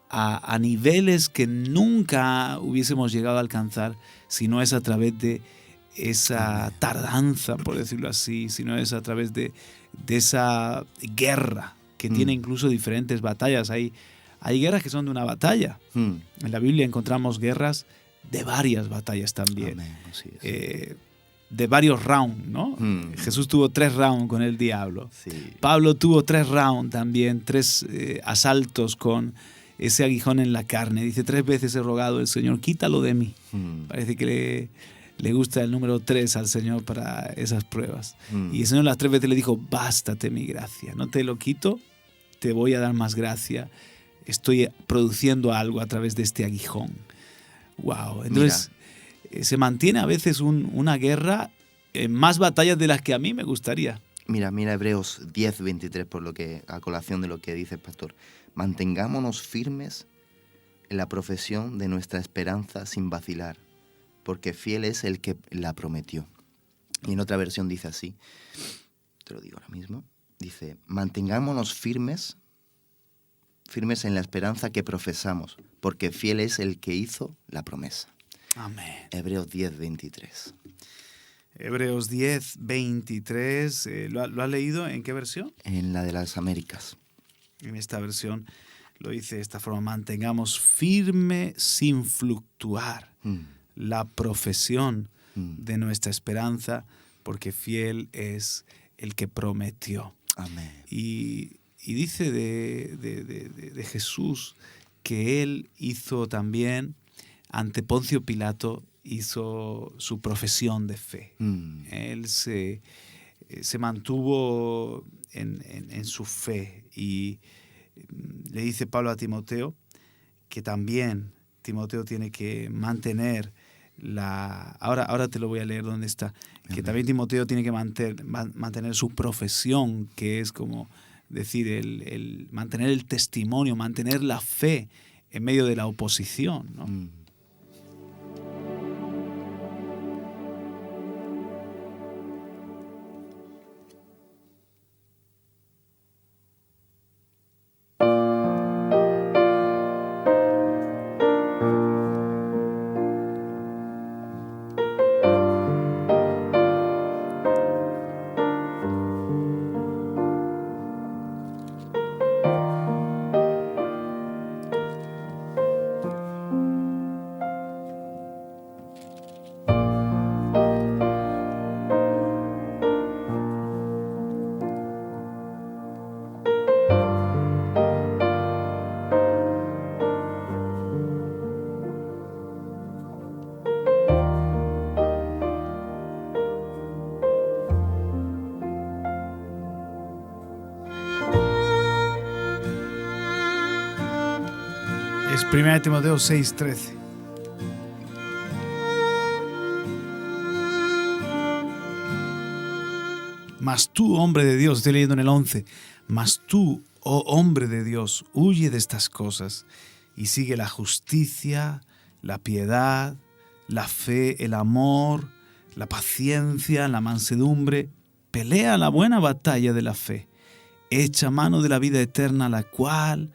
a niveles que nunca hubiésemos llegado a alcanzar si no es a través de esa tardanza, por decirlo así, si no es a través de esa guerra que tiene incluso diferentes batallas. Hay guerras que son de una batalla. En la Biblia encontramos guerras de varias batallas también. Amén. Así es. De varios rounds, ¿no? Jesús tuvo 3 rounds con el diablo. Sí. Pablo tuvo 3 rounds también, 3 asaltos con ese aguijón en la carne. Dice: 3 veces he rogado al Señor, quítalo de mí. Parece que le gusta el número 3 al Señor para esas pruebas. Y el Señor las 3 veces le dijo: bástate mi gracia, no te lo quito, te voy a dar más gracia. Estoy produciendo algo a través de este aguijón. Wow. Entonces, se mantiene a veces una guerra en más batallas de las que a mí me gustaría. Mira Hebreos 10:23, por lo que, a colación de lo que dice el pastor. Mantengámonos firmes en la profesión de nuestra esperanza sin vacilar, porque fiel es el que la prometió. Y en otra versión dice así, te lo digo ahora mismo, dice: mantengámonos firmes en la esperanza que profesamos, porque fiel es el que hizo la promesa. Amén. Hebreos 10:23. Hebreos 10:23, ¿lo has leído? ¿En qué versión? En la de las Américas. En esta versión lo dice de esta forma: mantengamos firme sin fluctuar la profesión de nuestra esperanza, porque fiel es el que prometió. Amén. Y dice de Jesús que él hizo también, ante Poncio Pilato, hizo su profesión de fe. Él se mantuvo en su fe, y le dice Pablo a Timoteo que también Timoteo tiene que mantener ahora te lo voy a leer donde está, que también Timoteo tiene que mantener su profesión, que es como decir el mantener el testimonio, mantener la fe en medio de la oposición, ¿no? Es 1 Timoteo 6:13. Mas tú, hombre de Dios, estoy leyendo en el 11, mas tú, oh hombre de Dios, huye de estas cosas y sigue la justicia, la piedad, la fe, el amor, la paciencia, la mansedumbre, pelea la buena batalla de la fe, echa mano de la vida eterna, la cual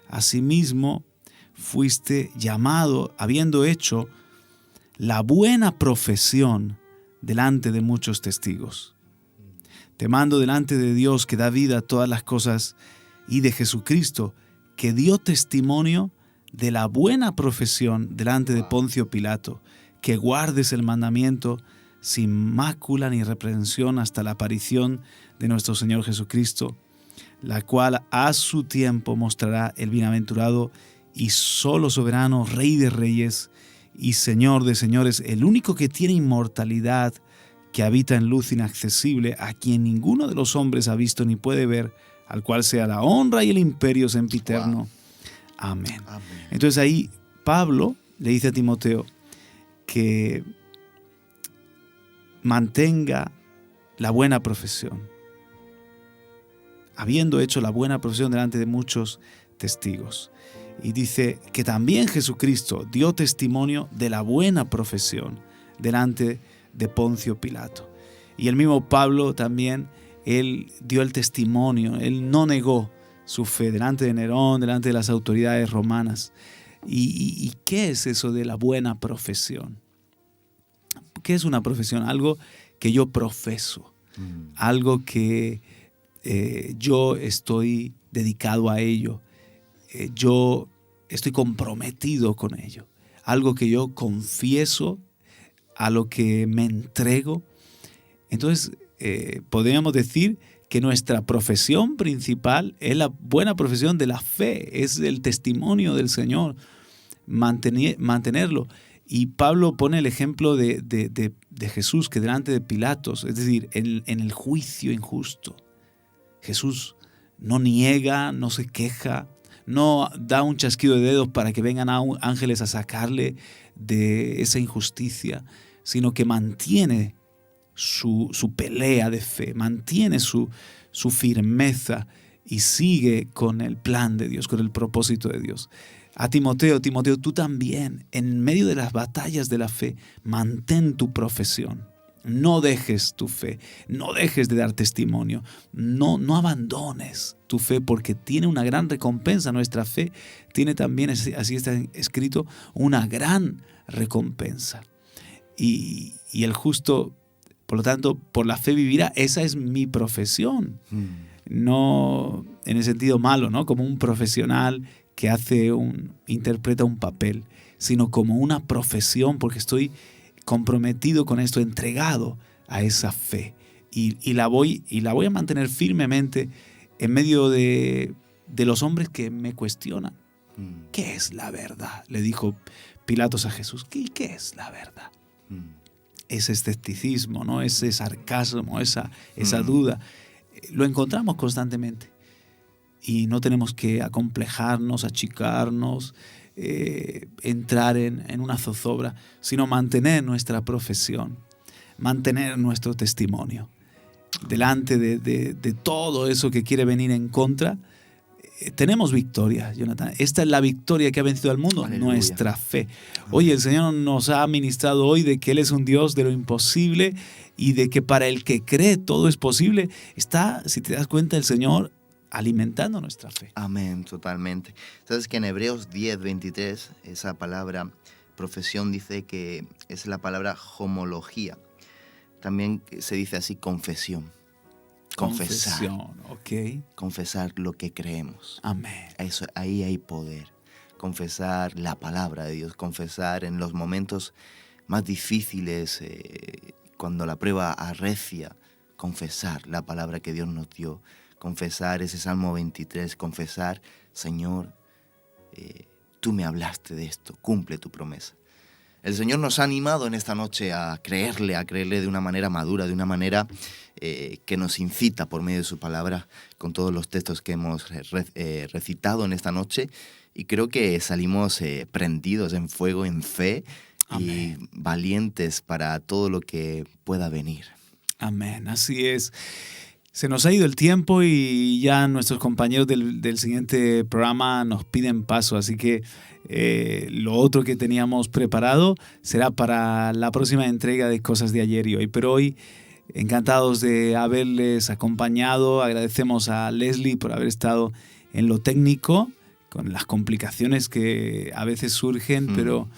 asimismo fuiste llamado, habiendo hecho la buena profesión delante de muchos testigos. Te mando delante de Dios, que da vida a todas las cosas, y de Jesucristo, que dio testimonio de la buena profesión delante de Poncio Pilato, que guardes el mandamiento sin mácula ni reprensión hasta la aparición de nuestro Señor Jesucristo, la cual a su tiempo mostrará el bienaventurado y solo soberano, Rey de reyes y Señor de señores, el único que tiene inmortalidad, que habita en luz inaccesible, a quien ninguno de los hombres ha visto ni puede ver, al cual sea la honra y el imperio sempiterno. Wow. Amén. Amén. Entonces ahí Pablo le dice a Timoteo que mantenga la buena profesión, habiendo hecho la buena profesión delante de muchos testigos. Y dice que también Jesucristo dio testimonio de la buena profesión delante de Poncio Pilato. Y el mismo Pablo también, él dio el testimonio, él no negó su fe delante de Nerón, delante de las autoridades romanas. ¿Y qué es eso de la buena profesión? ¿Qué es una profesión? Algo que yo profeso, algo que yo estoy dedicado a ello, yo estoy comprometido con ello, algo que yo confieso, a lo que me entrego. Entonces, podríamos decir que nuestra profesión principal es la buena profesión de la fe, es el testimonio del Señor, mantenerlo. Y Pablo pone el ejemplo de Jesús, que delante de Pilatos, es decir, en el juicio injusto, Jesús no niega, no se queja, no da un chasquido de dedos para que vengan ángeles a sacarle de esa injusticia, sino que mantiene su pelea de fe, mantiene su firmeza y sigue con el plan de Dios, con el propósito de Dios. A Timoteo, tú también, en medio de las batallas de la fe, mantén tu profesión. No dejes tu fe, no dejes de dar testimonio, no abandones tu fe, porque tiene una gran recompensa. Nuestra fe tiene también, así está escrito, una gran recompensa. Y el justo, por lo tanto, por la fe vivirá. Esa es mi profesión. No en el sentido malo, ¿no? Como un profesional que interpreta un papel, sino como una profesión, porque estoy comprometido con esto, entregado a esa fe. Y la voy a mantener firmemente en medio de los hombres que me cuestionan. ¿Qué es la verdad? Le dijo Pilatos a Jesús. ¿Qué es la verdad? Ese escepticismo, ¿no? Ese sarcasmo, esa duda, lo encontramos constantemente. Y no tenemos que acomplejarnos, achicarnos, entrar en una zozobra, sino mantener nuestra profesión, mantener nuestro testimonio. Delante de todo eso que quiere venir en contra, tenemos victoria, Jonathan. Esta es la victoria que ha vencido al mundo, aleluya, nuestra fe. Oye, el Señor nos ha ministrado hoy de que Él es un Dios de lo imposible y de que para el que cree todo es posible. Está, si te das cuenta, el Señor alimentando nuestra fe. Amén, totalmente. Sabes que en Hebreos 10:23, esa palabra profesión dice que es la palabra homología. También se dice así, confesión. Confesar. Okay. Confesar lo que creemos. Amén. Eso, ahí hay poder. Confesar la palabra de Dios. Confesar en los momentos más difíciles, cuando la prueba arrecia. Confesar la palabra que Dios nos dio. Confesar ese Salmo 23. Confesar, Señor, tú me hablaste de esto. Cumple tu promesa. El Señor nos ha animado en esta noche a creerle de una manera madura, de una manera que nos incita por medio de su palabra, con todos los textos que hemos recitado en esta noche. Y creo que salimos prendidos en fuego, en fe. Amén. Y valientes para todo lo que pueda venir. Amén, así es. Se nos ha ido el tiempo y ya nuestros compañeros del siguiente programa nos piden paso, así que lo otro que teníamos preparado será para la próxima entrega de Cosas de Ayer y Hoy. Pero hoy Encantados de haberles acompañado. Agradecemos a Leslie por haber estado en lo técnico, con las complicaciones que a veces surgen, pero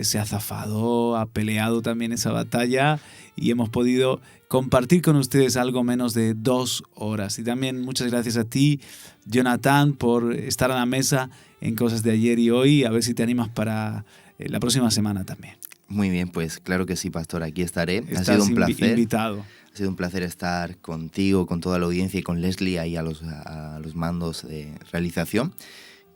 se ha zafado, ha peleado también esa batalla y hemos podido compartir con ustedes algo menos de 2 horas. Y también muchas gracias a ti, Jonathan, por estar a la mesa en Cosas de Ayer y Hoy. A ver si te animas para la próxima semana también. Muy bien, pues claro que sí, pastor, aquí estaré. Estás ha sido un placer. Invitado. Ha sido un placer estar contigo, con toda la audiencia y con Leslie ahí a los mandos de realización.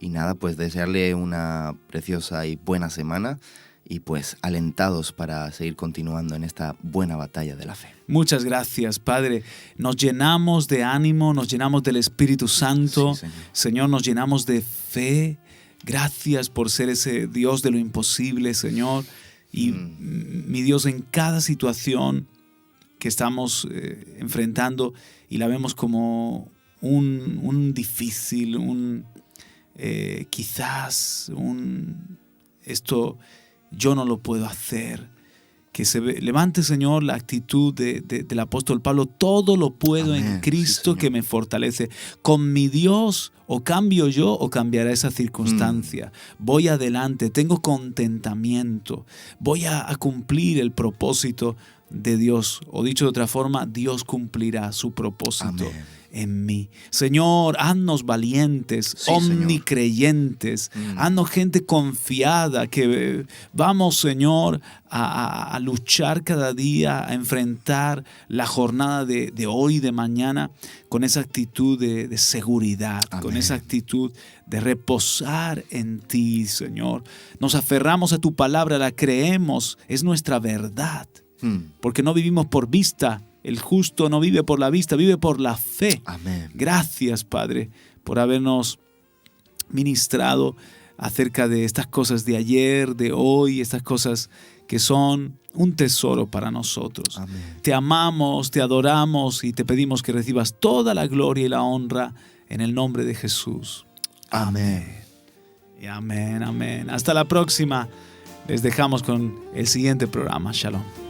Y nada, pues desearle una preciosa y buena semana y pues alentados para seguir continuando en esta buena batalla de la fe. Muchas gracias, Padre. Nos llenamos de ánimo, nos llenamos del Espíritu Santo. Sí, Señor, nos llenamos de fe. Gracias por ser ese Dios de lo imposible, Señor. Y mi Dios, en cada situación que estamos enfrentando y la vemos como un difícil, quizás esto yo no lo puedo hacer. Que levante, Señor, la actitud del apóstol Pablo. Todo lo puedo Amén. en Cristo, Sí, que me fortalece. Con mi Dios o cambio yo o cambiará esa circunstancia. Voy adelante, tengo contentamiento. Voy a cumplir el propósito de Dios. O dicho de otra forma, Dios cumplirá su propósito. Amén. En mí. Señor, haznos valientes, Sí, omnicreyentes, haznos gente confiada, que vamos, Señor, a luchar cada día, a enfrentar la jornada de hoy, de mañana, con esa actitud de seguridad, Amén. con esa actitud de reposar en ti, Señor. Nos aferramos a tu palabra, la creemos, es nuestra verdad, porque no vivimos por vista. El justo no vive por la vista, vive por la fe. Amén. Gracias, Padre, por habernos ministrado acerca de estas cosas de ayer, de hoy, estas cosas que son un tesoro para nosotros. Amén. Te amamos, te adoramos y te pedimos que recibas toda la gloria y la honra en el nombre de Jesús. Amén. Y amén, amén. Hasta la próxima. Les dejamos con el siguiente programa. Shalom.